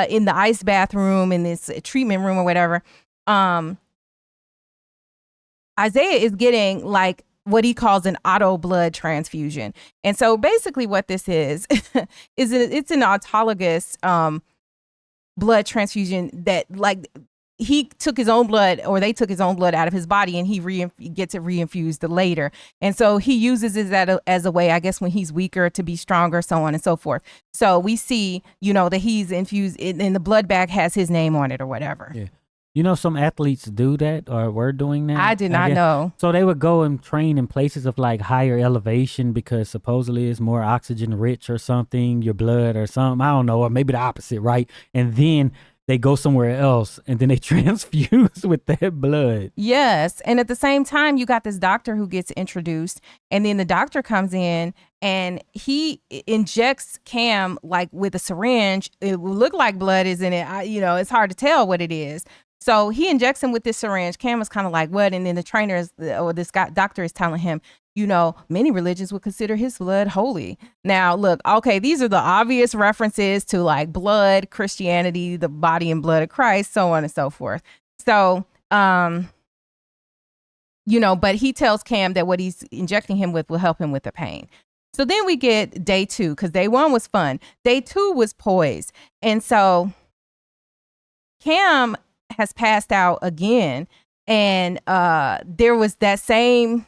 in the ice bathroom, in this treatment room or whatever, Isaiah is getting like what he calls an auto blood transfusion. And so basically what this is it's an autologous blood transfusion that like he took his own blood, or they took his own blood out of his body, and he gets it reinfused later. And so he uses it as a way, I guess, when he's weaker to be stronger, so on and so forth. So we see, that he's infused and the blood bag has his name on it or whatever. Yeah. Some athletes do that or were doing that. I did not know. So they would go and train in places of like higher elevation because supposedly it's more oxygen rich or something, your blood or something. I don't know, or maybe the opposite, right? And then they go somewhere else and then they transfuse with that blood. Yes. And at the same time, you got this doctor who gets introduced, and then the doctor comes in and he injects Cam like with a syringe. It will look like blood is in it. It's hard to tell what it is. So he injects him with this syringe. Cam is kind of like, what? And then the trainer doctor is telling him, many religions would consider his blood holy. Now, look, okay, these are the obvious references to like blood, Christianity, the body and blood of Christ, so on and so forth. So, but he tells Cam that what he's injecting him with will help him with the pain. So then we get day 2, because day 1 was fun. Day 2 was poise. And so Cam has passed out again, and there was that same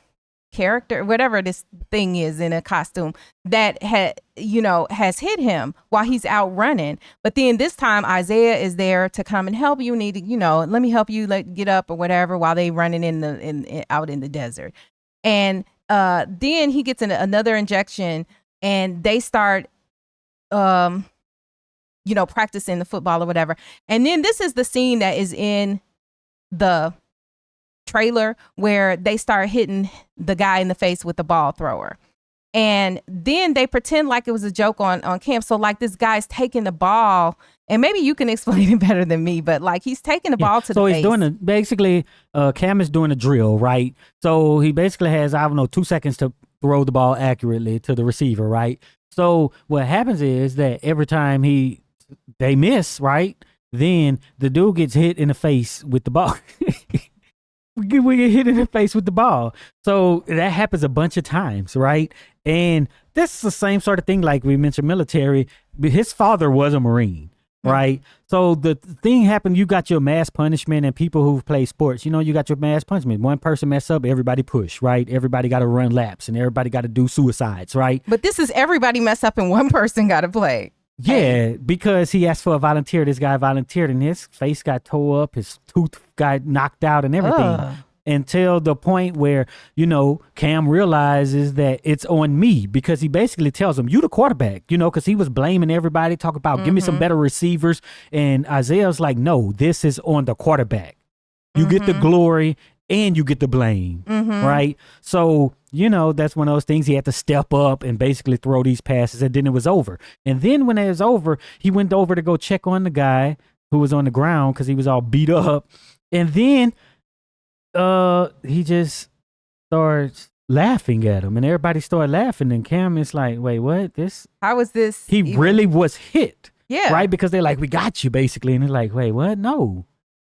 character, whatever this thing is in a costume, that has hit him while he's out running. But then this time Isaiah is there to come and help you. Need to, let me help you get up or whatever, while they running out in the desert. And then he gets another injection, and they start practicing the football or whatever. And then this is the scene that is in the trailer where they start hitting the guy in the face with the ball thrower. And then they pretend like it was a joke on Cam. So like this guy's taking the ball, and maybe you can explain it better than me, but like he's taking the ball to the face. So he's doing Cam is doing a drill, right? So he basically has, 2 seconds to throw the ball accurately to the receiver, right? So what happens is that every time they miss, right? Then the dude gets hit in the face with the ball. We get hit in the face with the ball. So that happens a bunch of times, right? And that's the same sort of thing like we mentioned military. His father was a Marine, right? So the thing happened, you got your mass punishment, and people who play sports, you got your mass punishment. One person mess up, everybody push, right? Everybody got to run laps, and everybody got to do suicides, right? But this is everybody mess up and one person got to play. Yeah, because he asked for a volunteer. This guy volunteered, and his face got tore up, his tooth got knocked out and everything. Until the point where, Cam realizes that it's on me, because he basically tells him, you the quarterback, because he was blaming everybody, talk about give me some better receivers. And Isaiah's like, no, this is on the quarterback. You get the glory, and you get the blame, Mm-hmm. right? So, that's one of those things. He had to step up and basically throw these passes, and then it was over. And then when it was over, he went over to go check on the guy who was on the ground because he was all beat up. And then he just starts laughing at him, and everybody started laughing. And Cam is like, wait, what? How was this? He really was hit. Yeah. Right? Because they're like, we got you, basically. And they're like, wait, what? No.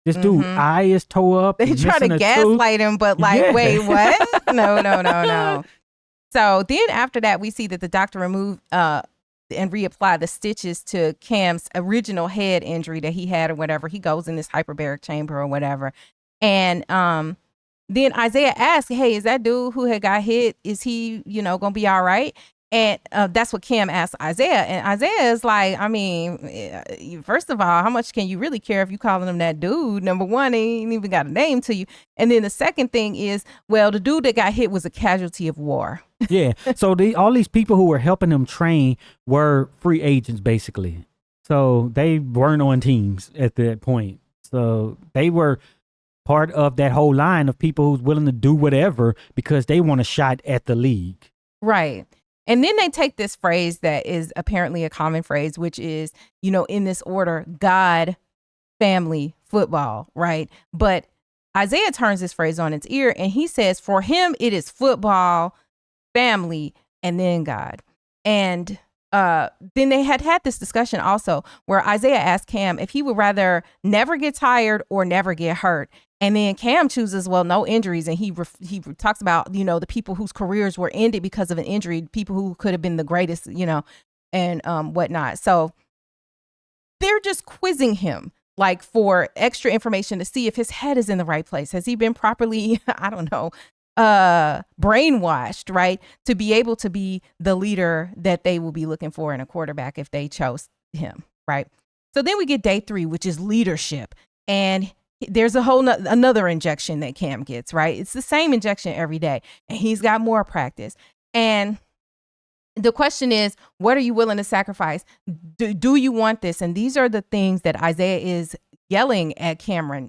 This dude eye is tore up. They try to gaslight him, but wait, what? No. So then after that, we see that the doctor removed and reapply the stitches to Cam's original head injury that he had or whatever. He goes in this hyperbaric chamber or whatever. And then Isaiah asks, hey, is that dude who had got hit, is he, going to be all right? And that's what Cam asked Isaiah. And Isaiah is like, I mean, first of all, how much can you really care if you calling him that dude? Number one, he ain't even got a name to you. And then the second thing is, well, the dude that got hit was a casualty of war. Yeah. So all these people who were helping him train were free agents, basically. So they weren't on teams at that point. So they were part of that whole line of people who's willing to do whatever because they want a shot at the league. Right. And then they take this phrase that is apparently a common phrase, which is, in this order, God, family, football, right? But Isaiah turns this phrase on its ear and he says, for him, it is football, family, and then God. And then they had this discussion also where Isaiah asked Cam if he would rather never get tired or never get hurt. And then Cam chooses, well, no injuries. And he talks about, the people whose careers were ended because of an injury, people who could have been the greatest, and whatnot. So they're just quizzing him for extra information to see if his head is in the right place. Has he been properly, I don't know, brainwashed, right? To be able to be the leader that they will be looking for in a quarterback if they chose him, right? So then we get day 3, which is leadership. And there's another injection that Cam gets, right? It's the same injection every day, and he's got more practice. And the question is, what are you willing to sacrifice? Do you want this? And these are the things that Isaiah is yelling at Cameron,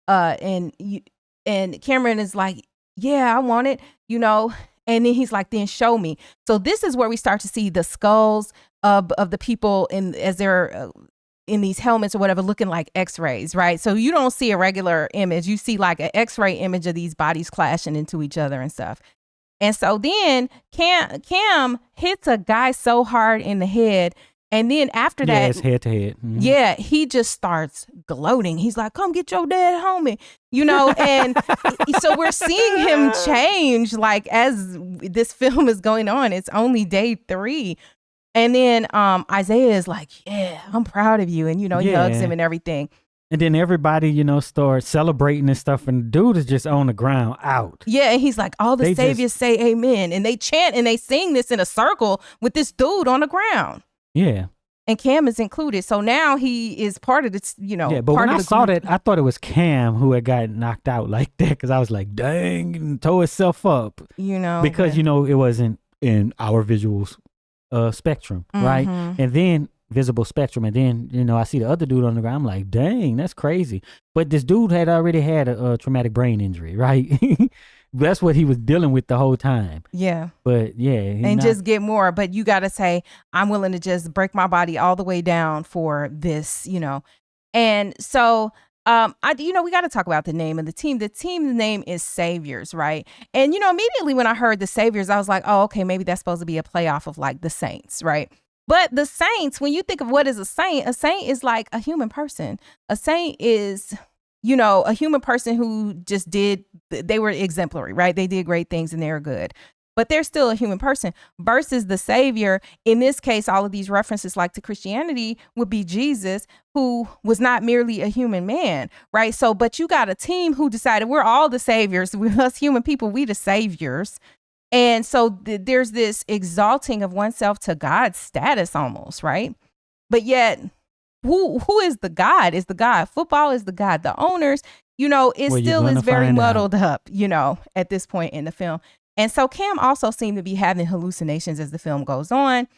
and Cameron is like, yeah, I want it, and then he's like, then show me. So this is where we start to see the skulls of the people as they're in these helmets or whatever, looking like x-rays, right? So you don't see a regular image. You see like an x-ray image of these bodies clashing into each other and stuff. And so then Cam hits a guy so hard in the head. And then after that, it's head to head. Mm-hmm. Yeah, he just starts gloating. He's like, come get your dead homie, and so we're seeing him change as this film is going on. It's only day 3. And then Isaiah is like, yeah, I'm proud of you. And, he hugs him and everything. And then everybody, starts celebrating and stuff. And the dude is just on the ground out. Yeah. And he's like, all the saviors say amen. And they chant and they sing this in a circle with this dude on the ground. Yeah. And Cam is included. So now he is part of this, Yeah, but when I saw that, I thought it was Cam who had got knocked out like that. Because I was like, dang, and tore itself up. Because, it wasn't in our visuals. Spectrum, right? And then visible spectrum. And then, I see the other dude on the ground. I'm like, dang, that's crazy. But this dude had already had a traumatic brain injury, right? That's what he was dealing with the whole time. Yeah. But yeah. Just get more. But you got to say, I'm willing to just break my body all the way down for this, And so we got to talk about the name of the team. The team's name is Saviors, right? And, immediately when I heard the Saviors, I was like, oh, okay, maybe that's supposed to be a playoff of the Saints, right? But the Saints, when you think of what is a saint is like a human person. A saint is, a human person who just they were exemplary, right? They did great things and they were good. But they're still a human person versus the Savior. In this case, all of these references to Christianity would be Jesus, who was not merely a human man, right? So, but you got a team who decided we're all the saviors. We're us human people, we the saviors. And so there's this exalting of oneself to God's status almost, right? But yet, who is the God? Is the God? Football is the God. The owners, it still is very muddled up, at this point in the film. And so Cam also seemed to be having hallucinations as the film goes on.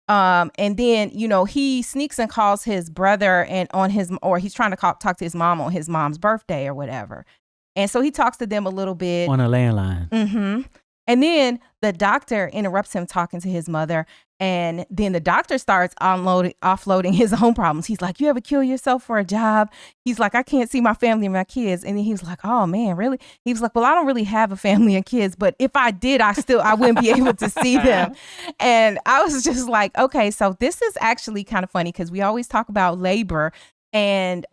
And then, he sneaks and calls his brother or he's trying to talk to his mom on his mom's birthday or whatever. And so he talks to them a little bit. On a landline. Mm-hmm. And then the doctor interrupts him talking to his mother. And then the doctor starts offloading his own problems. He's like, you ever kill yourself for a job? He's like, I can't see my family and my kids. And then he was like, oh man, really? He was like, well, I don't really have a family and kids, but if I did, I wouldn't be able to see them. And I was just like, okay, so this is actually kind of funny because we always talk about labor. And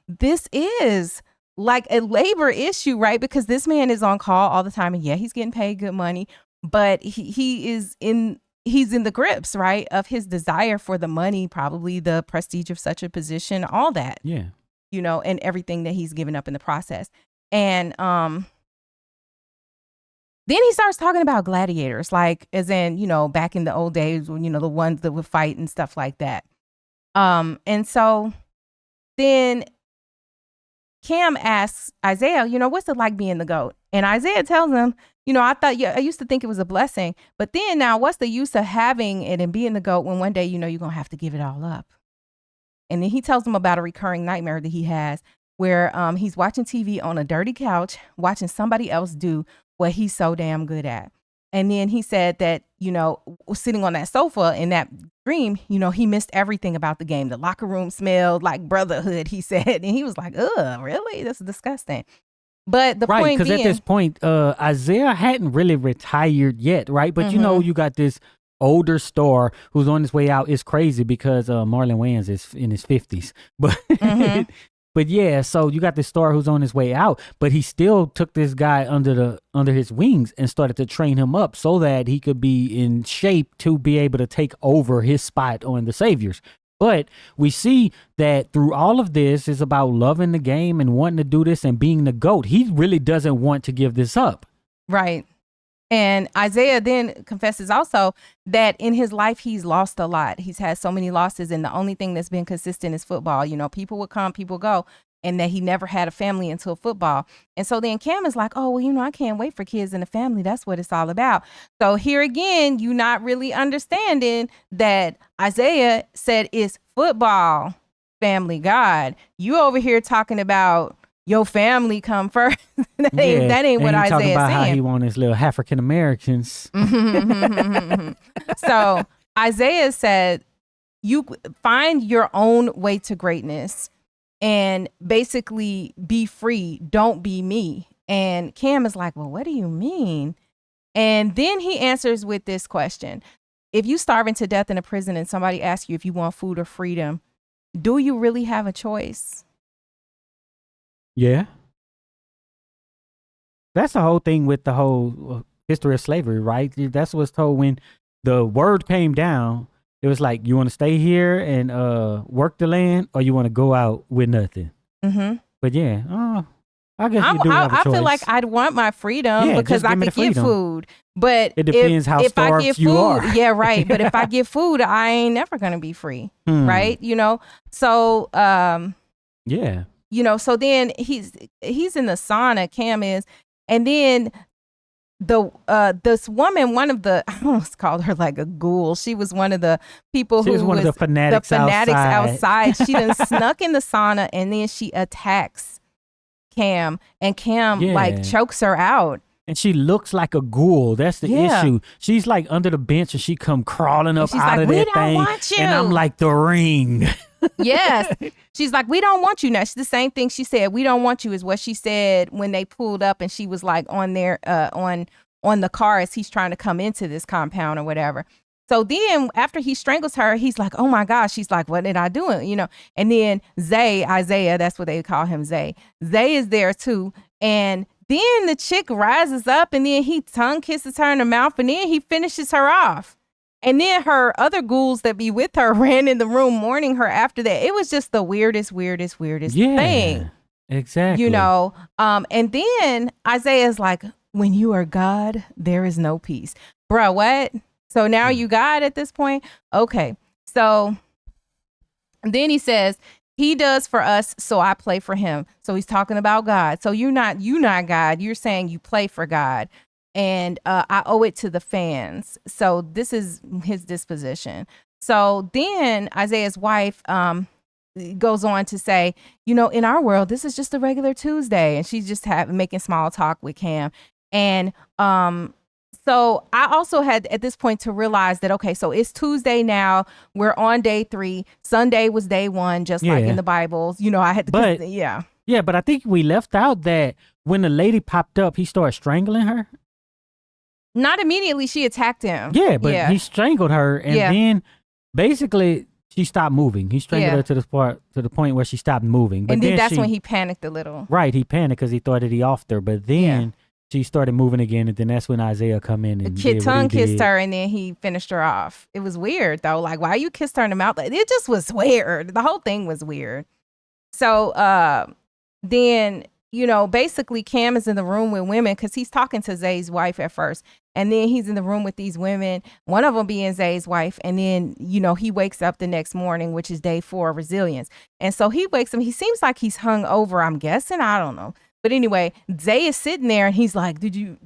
this is like a labor issue, right? Because this man is on call all the time, and yeah, he's getting paid good money, but he's in the grips, right, of his desire for the money, probably the prestige of such a position, all that, yeah, and everything that he's given up in the process. And then he starts talking about gladiators, like as in, back in the old days when, the ones that would fight and stuff like that. And so then Cam asks Isaiah, what's it like being the GOAT? And Isaiah tells him, I used to think it was a blessing, but then now what's the use of having it and being the GOAT when one day, you're going to have to give it all up? And then he tells him about a recurring nightmare that he has where he's watching TV on a dirty couch, watching somebody else do what he's so damn good at. And then he said that, sitting on that sofa in that dream, he missed everything about the game. The locker room smelled like brotherhood, he said. And he was like, ugh, really? That's disgusting. But the point being... Right, because at this point, Isaiah hadn't really retired yet, right? But, you got this older star who's on his way out. It's crazy because Marlon Wayans is in his 50s. But... But yeah, so you got this star who's on his way out, but he still took this guy under his wings and started to train him up so that he could be in shape to be able to take over his spot on the Saviors. But we see that through all of this is about loving the game and wanting to do this and being the GOAT. He really doesn't want to give this up. Right. And Isaiah then confesses also that in his life, he's lost a lot. He's had so many losses. And the only thing that's been consistent is football. People would come, people go. And that he never had a family until football. And so then Cam is like, oh, well, I can't wait for kids and a family. That's what it's all about. So here again, you not really understanding that Isaiah said it's football, family, God. You over here talking about your family come first. that ain't what Isaiah's talking about saying. How he want his little African Americans. So Isaiah said, you find your own way to greatness and basically be free. Don't be me. And Cam is like, well, what do you mean? And then he answers with this question. If you starving to death in a prison and somebody asks you if you want food or freedom, do you really have a choice? Yeah. That's the whole thing with the whole history of slavery, right? That's what's told when the word came down. It was like, you want to stay here and work the land, or you want to go out with nothing? Mm-hmm. But yeah, I guess you do have a choice. I feel like I'd want my freedom because I could get food. But it depends how starved you are. Yeah, right. But if I get food, I ain't never going to be free, right? So... yeah. So then he's in the sauna, Cam is, and then this woman, one of the, I almost called her like a ghoul. She was one of the people who was one of the fanatics outside. She done snuck in the sauna and then she attacks Cam, and Cam like chokes her out. And she looks like a ghoul. That's the issue. She's like under the bench and she come crawling up out of that thing. Want you. And I'm like, the ring. Yes. She's like, we don't want you now. It's the same thing she said. We don't want you is what she said when they pulled up and she was like on there on the car as he's trying to come into this compound or whatever. So then after he strangles her, he's like, oh my gosh. She's like, what did I do? And then Isaiah, that's what they call him, Zay is there too. And then the chick rises up and then he tongue kisses her in the mouth and then he finishes her off. And then her other ghouls that be with her ran in the room mourning her after that. It was just the weirdest thing. Exactly. And then Isaiah's like, when you are God, there is no peace. Bruh, what? So now you God at this point? Okay. So then he says, he does for us, so I play for him. So he's talking about God. So you're not God. You're saying you play for God. And I owe it to the fans. So this is his disposition. So then Isaiah's wife goes on to say, in our world, this is just a regular Tuesday. And she's just making small talk with Cam. And so I also had at this point to realize that, okay, so it's Tuesday now. We're on day 3. Sunday was day 1, just like in the Bibles. I had to, Yeah, but I think we left out that when the lady popped up, he started strangling her. Not immediately. She attacked him. Yeah, but he strangled her, and then basically she stopped moving. He strangled her to the point where she stopped moving. But and then that's when he panicked a little. Right, he panicked because he thought that he offed her, but then she started moving again, and then that's when Isaiah come in and tongue kissed her, and then he finished her off. It was weird though. Like, why you kissed her in the mouth? It just was weird. The whole thing was weird. So then basically Cam is in the room with women because he's talking to Zay's wife at first, and then he's in the room with these women, one of them being Zay's wife, and then he wakes up the next morning, which is day 4 of resilience, and so he wakes up. He seems like he's hung over, I'm guessing. I don't know. But anyway, Zay is sitting there and he's like, did you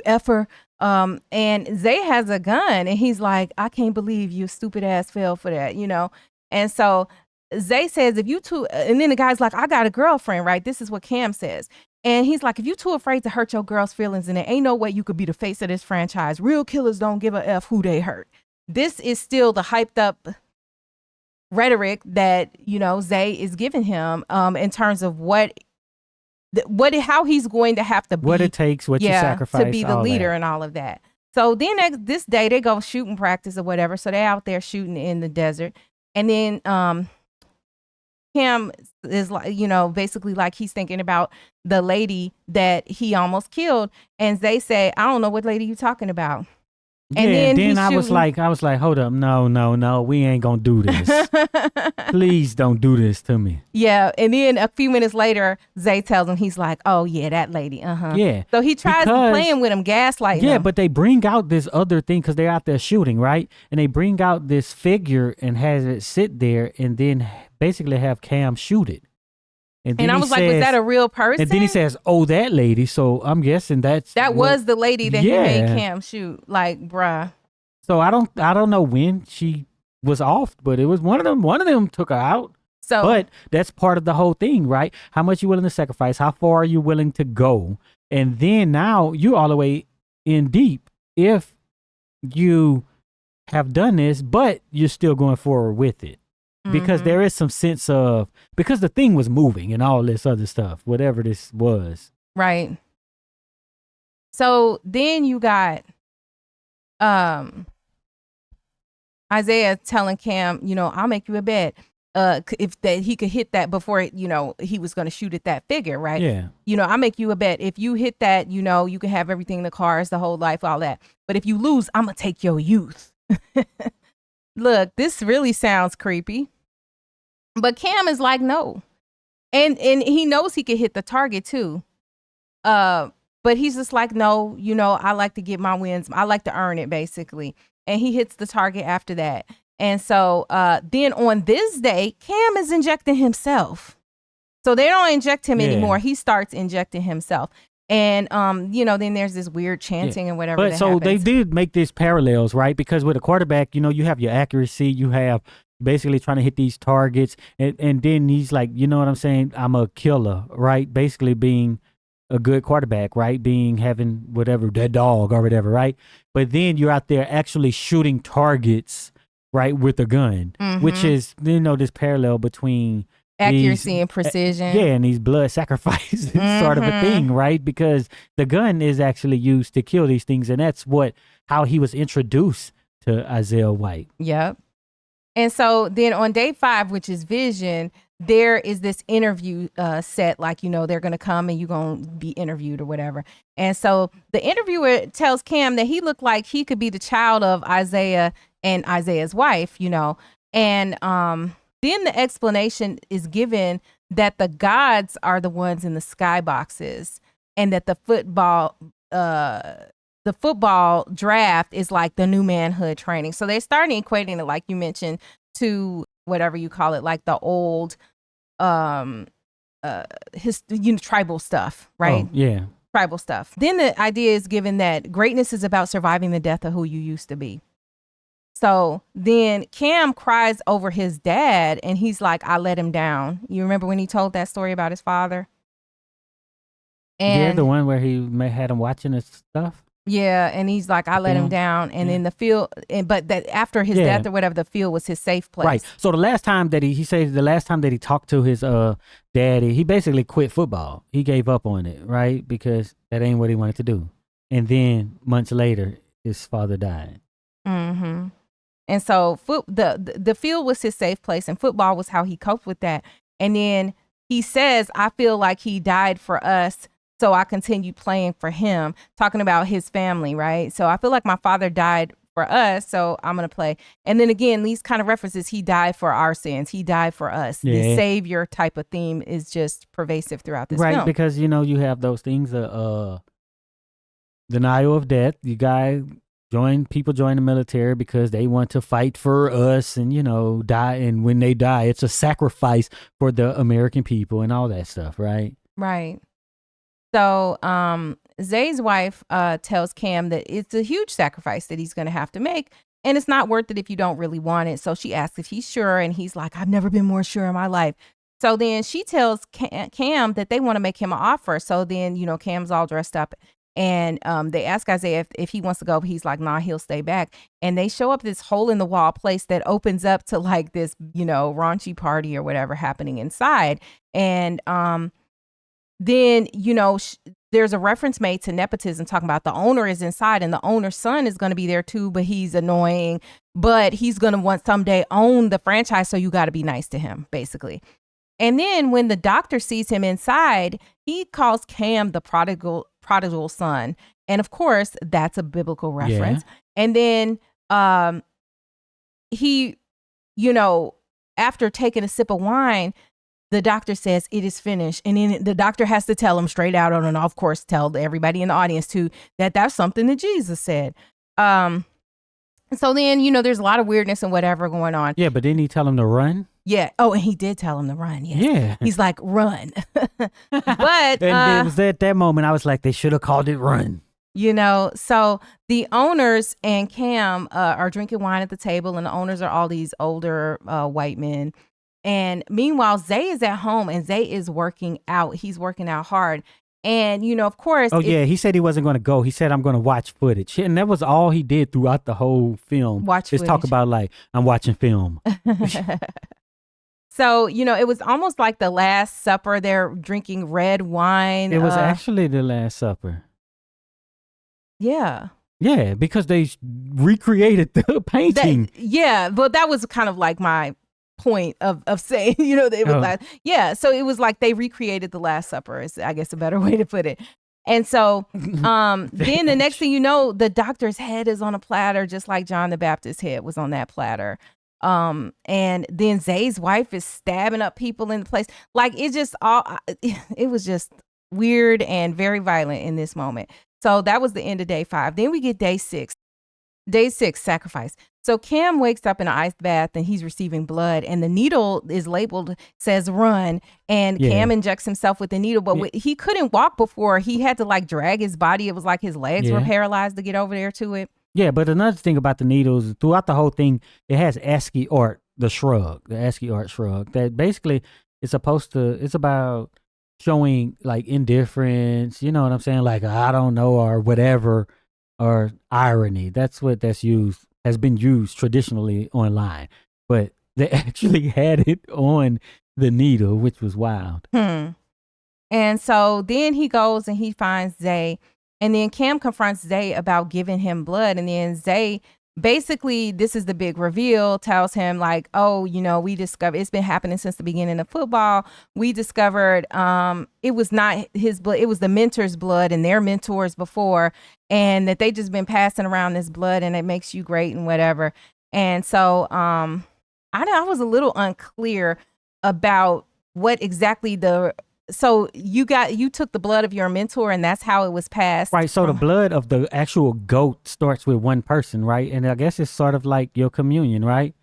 F her? And Zay has a gun and he's like, I can't believe you stupid ass fell for that, And so Zay says, if you two, and then the guy's like, I got a girlfriend, right? This is what Cam says. And he's like, if you too afraid to hurt your girl's feelings, and there ain't no way you could be the face of this franchise. Real killers don't give a F who they hurt. This is still the hyped up rhetoric that, Zay is giving him in terms of how he's going to have to be, what it takes, what you sacrifice, to be the leader and all of that. So then this day they go shooting practice or whatever. So they're out there shooting in the desert. And then Cam is like, basically like he's thinking about the lady that he almost killed. And they say, I don't know what lady you talking about. And then I was like, hold up, no, we ain't gonna do this. Please don't do this to me. Yeah, and then a few minutes later, Zay tells him, he's like, oh yeah, that lady, Yeah. So he tries playing with him, gaslighting him. Yeah, but they bring out this other thing because they're out there shooting, right? And they bring out this figure and has it sit there and then basically have Cam shoot it. And I was like, was that a real person? And then he says, oh, that lady. So I'm guessing that was the lady that he made Cam shoot. Like, bruh. So I don't know when she was off, but it was one of them took her out. So, but that's part of the whole thing, right? How much you willing to sacrifice? How far are you willing to go? And then now you're all the way in deep if you have done this, but you're still going forward with it. Because there is some sense of, because the thing was moving and all this other stuff, whatever this was. Right. So then you got Isaiah telling Cam, I'll make you a bet if that he could hit that before, he was going to shoot at that figure, right? Yeah. I'll make you a bet. If you hit that, you can have everything, the cars, the whole life, all that. But if you lose, I'm going to take your youth. Look, this really sounds creepy. But Cam is like, no. And he knows he could hit the target too. But he's just like, no, I like to get my wins. I like to earn it, basically. And he hits the target after that. And so then on this day, Cam is injecting himself. So they don't inject him anymore. He starts injecting himself. And, then there's this weird chanting and whatever. But so they did make these parallels, right? Because with a quarterback, you have your accuracy, you have basically trying to hit these targets. And then he's like, you know what I'm saying? I'm a killer, right? Basically being a good quarterback, right? Having whatever, that dog or whatever, right? But then you're out there actually shooting targets, right? With a gun, which is, this parallel between accuracy and precision. And these blood sacrifices sort of a thing, right? Because the gun is actually used to kill these things. And that's how he was introduced to Isaiah White. Yep. And so then on day 5, which is Vision, there is this interview set, like, they're going to come and you're going to be interviewed or whatever. And so the interviewer tells Cam that he looked like he could be the child of Isaiah and Isaiah's wife, and then the explanation is given that the gods are the ones in the skyboxes, and that the football draft is like the new manhood training. So they're starting equating it, like you mentioned, to whatever you call it, like the old tribal stuff, right? Oh, yeah. Tribal stuff. Then the idea is given that greatness is about surviving the death of who you used to be. So then Cam cries over his dad, and he's like, I let him down. You remember when he told that story about his father? Yeah, And the one where he had him watching his stuff. yeah, and he's like, I let him down. And then the field, but that after his death or whatever, the field was his safe place. Right. So the last time that he says the last time that he talked to his daddy, he basically quit football. He gave up on it, right? Because that ain't what he wanted to do. And then months later, his father died. Mm-hmm. And so the field was his safe place, and football was how he coped with that. And then he says, I feel like he died for us, so I continued playing for him, talking about his family, right? So I feel like my father died for us, so I'm going to play. And then again, these kind of references, he died for our sins. He died for us. Yeah. The savior type of theme is just pervasive throughout this film. Right, because, you have those things, denial of death. People join the military because they want to fight for us and, die. And when they die, it's a sacrifice for the American people and all that stuff, right? Right. So Zay's wife tells Cam that it's a huge sacrifice that he's going to have to make, and it's not worth it if you don't really want it. So she asks if he's sure, and he's like, I've never been more sure in my life. So then she tells Cam that they want to make him an offer. So then, Cam's all dressed up, and they ask Isaiah if he wants to go, but he's like, nah, he'll stay back. And they show up this hole in the wall place that opens up to like this, raunchy party or whatever happening inside. And then, there's a reference made to nepotism, talking about the owner is inside and the owner's son is going to be there too, but he's annoying, but he's going to want someday own the franchise. So you got to be nice to him, basically. And then when the doctor sees him inside, he calls Cam the prodigal son. And of course, that's a biblical reference. Yeah. And then he, after taking a sip of wine, the doctor says it is finished. And then the doctor has to tell him straight out, and of course tell everybody in the audience too, that that's something that Jesus said. So then, there's a lot of weirdness and whatever going on. Yeah, but didn't he tell him to run? Yeah. Oh, and he did tell him to run. Yes. Yeah. He's like, run. But and it was at that moment I was like, they should have called it run. So the owners and Cam are drinking wine at the table, and the owners are all these older white men. And meanwhile, Zay is at home, and Zay is working out. He's working out hard. And, of course. Oh, yeah. He said he wasn't going to go. He said, I'm going to watch footage. And that was all he did throughout the whole film. Watch footage. Just talk about like, I'm watching film. So, it was almost like the Last Supper. They're drinking red wine. It was actually the Last Supper. Yeah. Yeah, because they recreated the painting. But that was kind of like my point of saying, it was yeah. So it was like they recreated the Last Supper is, I guess, a better way to put it. And so then the next thing you know, the doctor's head is on a platter, just like John the Baptist's head was on that platter. And then Zay's wife is stabbing up people in the place. Like it was just weird and very violent in this moment. So that was the end of day 5. Then we get day 6. Day 6, sacrifice. So Cam wakes up in an ice bath and he's receiving blood, and the needle is labeled, says run, and Cam injects himself with the needle, but he couldn't walk before. He had to like drag his body. It was like his legs were paralyzed to get over there to it. Yeah, but another thing about the needles, throughout the whole thing, it has ASCII art, the ASCII art shrug, that basically it's about showing like indifference, you know what I'm saying? Like, I don't know, or whatever, or irony. That's what has been used traditionally online. But they actually had it on the needle, which was wild. And so then he goes and he finds Zay. And then Cam confronts Zay about giving him blood. And then Zay, basically, this is the big reveal, tells him like, oh, we discovered, it's been happening since the beginning of football. We discovered it was not his blood, it was the mentor's blood and their mentors before, and that they just been passing around this blood and it makes you great and whatever. And so I was a little unclear about what exactly so you took the blood of your mentor and that's how it was passed. Right. So the blood of the actual goat starts with one person, right? And I guess it's sort of like your communion, right?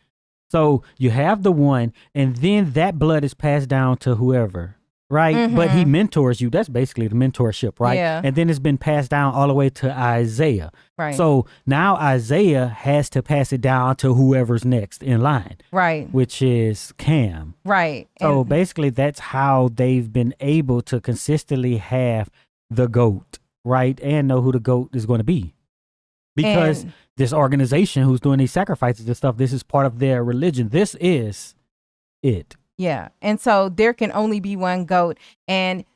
So you have the one, and then that blood is passed down to whoever. right? But he mentors you. That's basically the mentorship, right? Yeah. And then it's been passed down all the way to Isaiah. Right. So now Isaiah has to pass it down to whoever's next in line. Right. Which is Cam. Right. So basically that's how they've been able to consistently have the GOAT, right? And know who the GOAT is going to be. Because this organization who's doing these sacrifices and stuff, this is part of their religion. This is it. Yeah. And so there can only be one GOAT. And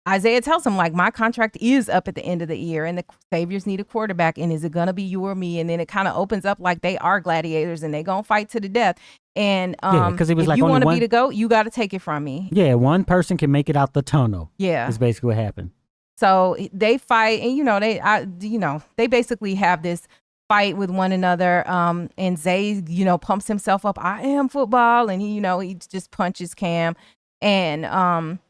Isaiah tells him, like, my contract is up at the end of the year and the Saviors need a quarterback. And is it going to be you or me? And then it kind of opens up like they are gladiators and they going to fight to the death. And because it was if like you only want to one, be the GOAT, you got to take it from me. Yeah, one person can make it out the tunnel. Yeah. Is basically what happened. So they fight and, they basically have this fight with one another. And Zay, pumps himself up. I am football. And he just punches Cam. And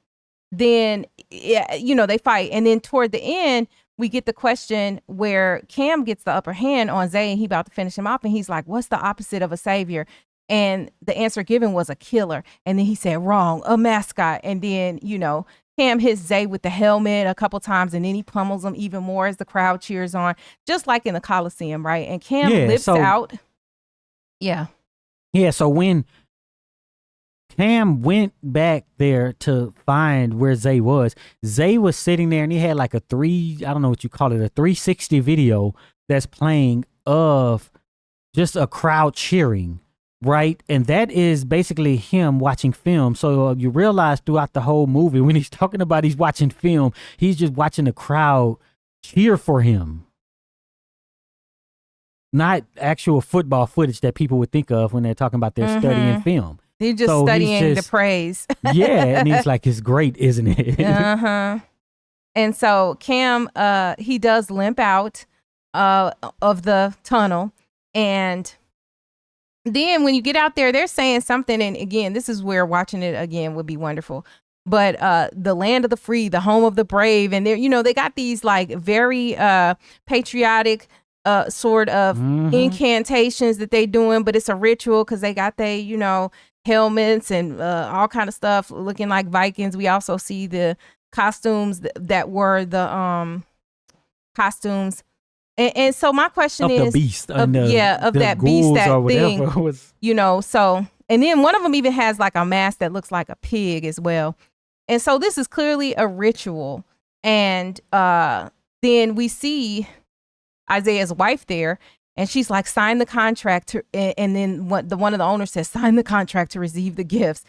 then, they fight. And then toward the end, we get the question where Cam gets the upper hand on Zay and he about to finish him off. And he's like, what's the opposite of a savior? And the answer given was a killer. And then he said, wrong, a mascot. And then, Cam hits Zay with the helmet a couple times and then he pummels him even more as the crowd cheers on, just like in the Coliseum, right? And Cam lips out. Yeah. Yeah, so when Cam went back there to find where Zay was sitting there and he had like I don't know what you call it, a 360 video that's playing of just a crowd cheering. Right. And that is basically him watching film. So you realize throughout the whole movie, when he's talking about he's watching film, he's just watching the crowd cheer for him. Not actual football footage that people would think of when they're talking about their studying film. They're just studying the praise. Yeah. And he's like, it's great, isn't it? And so Cam, he does limp out of the tunnel. And then when you get out there, they're saying something. And again, this is where watching it again would be wonderful. But the land of the free, the home of the brave. And they're, they got these like very patriotic sort of incantations that they doing. But it's a ritual because they got they, helmets and all kind of stuff looking like Vikings. We also see the costumes that were the costumes. And so my question is, the beast, of that beast, that thing, was... so, and then one of them even has like a mask that looks like a pig as well. And so this is clearly a ritual. And then we see Isaiah's wife there and she's like, sign the contract. And then one of the owners says, sign the contract to receive the gifts.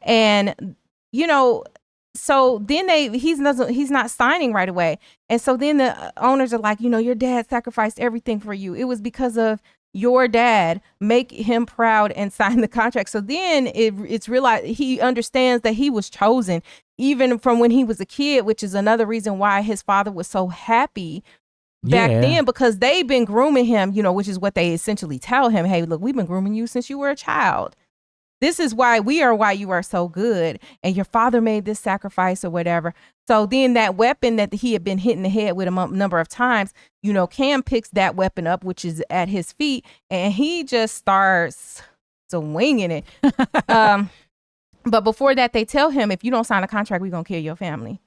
And, so then he's not signing right away. And so then the owners are like, your dad sacrificed everything for you. It was because of your dad. Make him proud and sign the contract. So then it's realized he understands that he was chosen even from when he was a kid, which is another reason why his father was so happy back then, because they've been grooming him, which is what they essentially tell him. Hey, look, we've been grooming you since you were a child. This is why you are so good. And your father made this sacrifice or whatever. So then that weapon that he had been hitting the head with a number of times, Cam picks that weapon up, which is at his feet. And he just starts swinging it. But before that, they tell him, if you don't sign a contract, we're going to kill your family.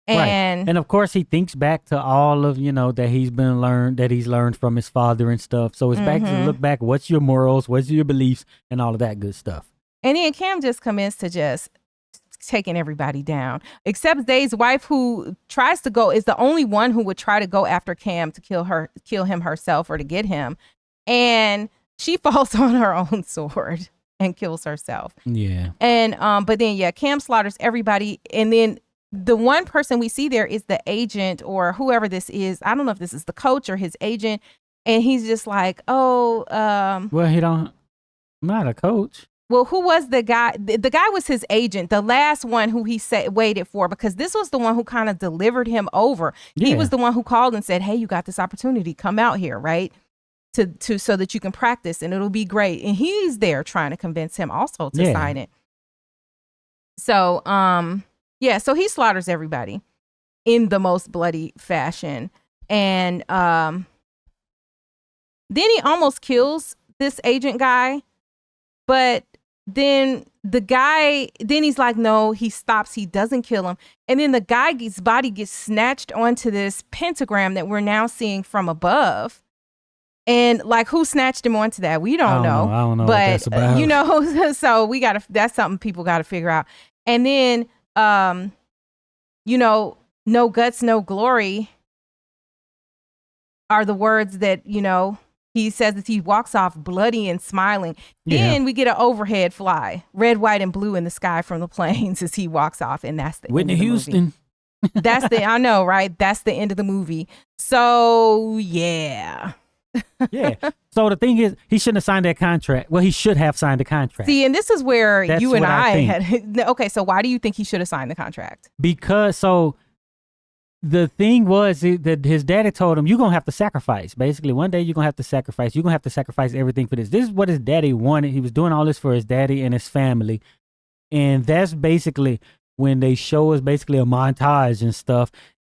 And of course, he thinks back to all of, that he's learned from his father and stuff. So it's back to look back. What's your morals? What's your beliefs? And all of that good stuff. And then Cam just commenced to just taking everybody down, except Zay's wife, who tries to go, is the only one who would try to go after Cam to kill him herself or to get him. And she falls on her own sword and kills herself. Yeah. And, but then, Cam slaughters everybody. And then the one person we see there is the agent or whoever this is. I don't know if this is the coach or his agent. And he's just like, well, not a coach. Well, who was the guy? The guy was his agent, the last one who he waited for, because this was the one who kind of delivered him over. Yeah. He was the one who called and said, hey, you got this opportunity. Come out here, right? To so that you can practice and it'll be great. And he's there trying to convince him also to sign it. So, so he slaughters everybody in the most bloody fashion. And then he almost kills this agent guy. But then the guy, then he's like, no, he stops, he doesn't kill him. And then the guy's body gets snatched onto this pentagram that we're now seeing from above. And like, who snatched him onto that? We don't know. I don't know but, what that's about. So that's something people got to figure out. And then, no guts, no glory are the words that, he says as he walks off bloody and smiling. Then we get an overhead fly, red, white, and blue in the sky from the planes as he walks off. And that's the Whitney end of the Houston. movie. I know, right? That's the end of the movie. So, yeah. Yeah. So the thing is, he shouldn't have signed that contract. Well, he should have signed the contract. See, and this is where That's you and what I had. Okay, so why do you think he should have signed the contract? Because the thing was that his daddy told him, you're going to have to sacrifice. Basically, one day you're going to have to sacrifice. You're going to have to sacrifice everything for this. This is what his daddy wanted. He was doing all this for his daddy and his family. And that's basically when they show us basically a montage and stuff,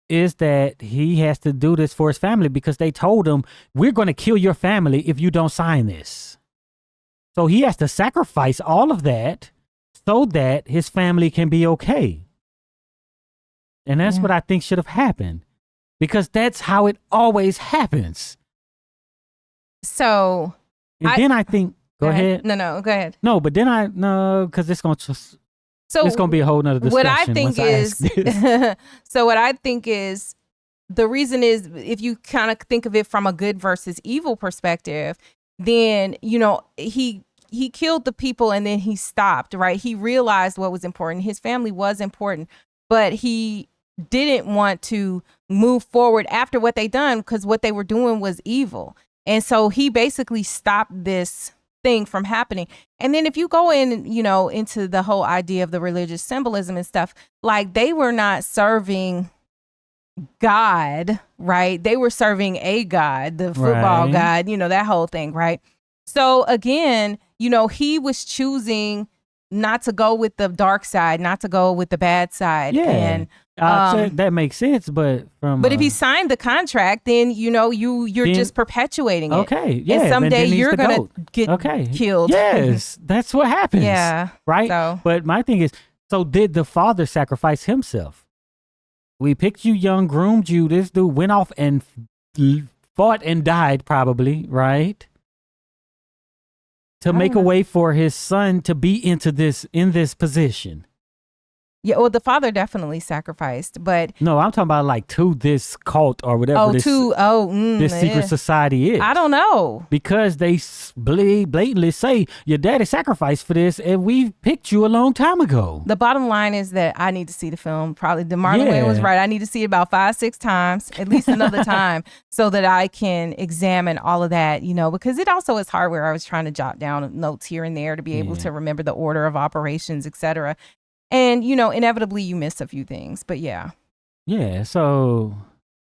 is that he has to do this for his family because they told him, we're going to kill your family if you don't sign this. So he has to sacrifice all of that so that his family can be okay. And that's what I think should have happened, because that's how it always happens. So, then I think, go ahead. No, go ahead. No, but then because it's going to be a whole nother discussion. What I think what I think is, the reason is, if you kind of think of it from a good versus evil perspective, then, he killed the people and then he stopped, right? He realized what was important. His family was important, but he didn't want to move forward after what they done because what they were doing was evil. And so he basically stopped this thing from happening. And then if you go in, into the whole idea of the religious symbolism and stuff, like, they were not serving God, right? They were serving a God, the football God, that whole thing, right? So again, he was choosing not to go with the dark side, not to go with the bad side. Yeah. And that makes sense, but if he signed the contract, then you're just perpetuating it. Okay, yeah. And someday you're gonna get killed. Yes, that's what happens. Yeah, right. So. But my thing is, so did the father sacrifice himself? We picked you young, groomed you. This dude went off and fought and died, probably, right? To make a way for his son to be in this position. Yeah, well, the father definitely sacrificed, but no, I'm talking about like to this cult or whatever. This secret society is. I don't know, because they blatantly say your daddy sacrificed for this, and we picked you a long time ago. The bottom line is that I need to see the film. Probably the Marlon Wayans was right. I need to see it about 5-6 times, at least another time, so that I can examine all of that. Because it also is hard where I was trying to jot down notes here and there to be able to remember the order of operations, etc. And, inevitably you miss a few things, but yeah. Yeah. So.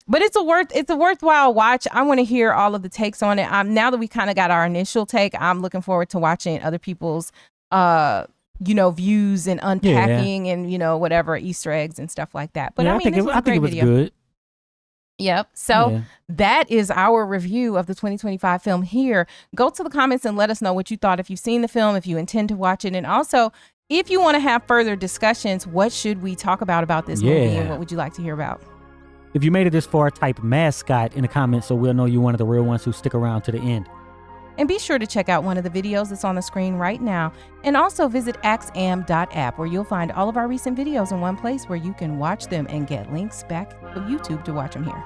But it's a worthwhile watch. I want to hear all of the takes on it. Now that we kind of got our initial take, I'm looking forward to watching other people's, views and unpacking and, whatever Easter eggs and stuff like that. But I think it was good. Yep. So that is our review of the 2025 film here. Go to the comments and let us know what you thought, if you've seen the film, if you intend to watch it. And also, if you want to have further discussions, what should we talk about this movie, and what would you like to hear about? If you made it this far, type mascot in the comments so we'll know you're one of the real ones who stick around to the end. And be sure to check out one of the videos that's on the screen right now. And also visit axiom.app, where you'll find all of our recent videos in one place where you can watch them and get links back to YouTube to watch them here.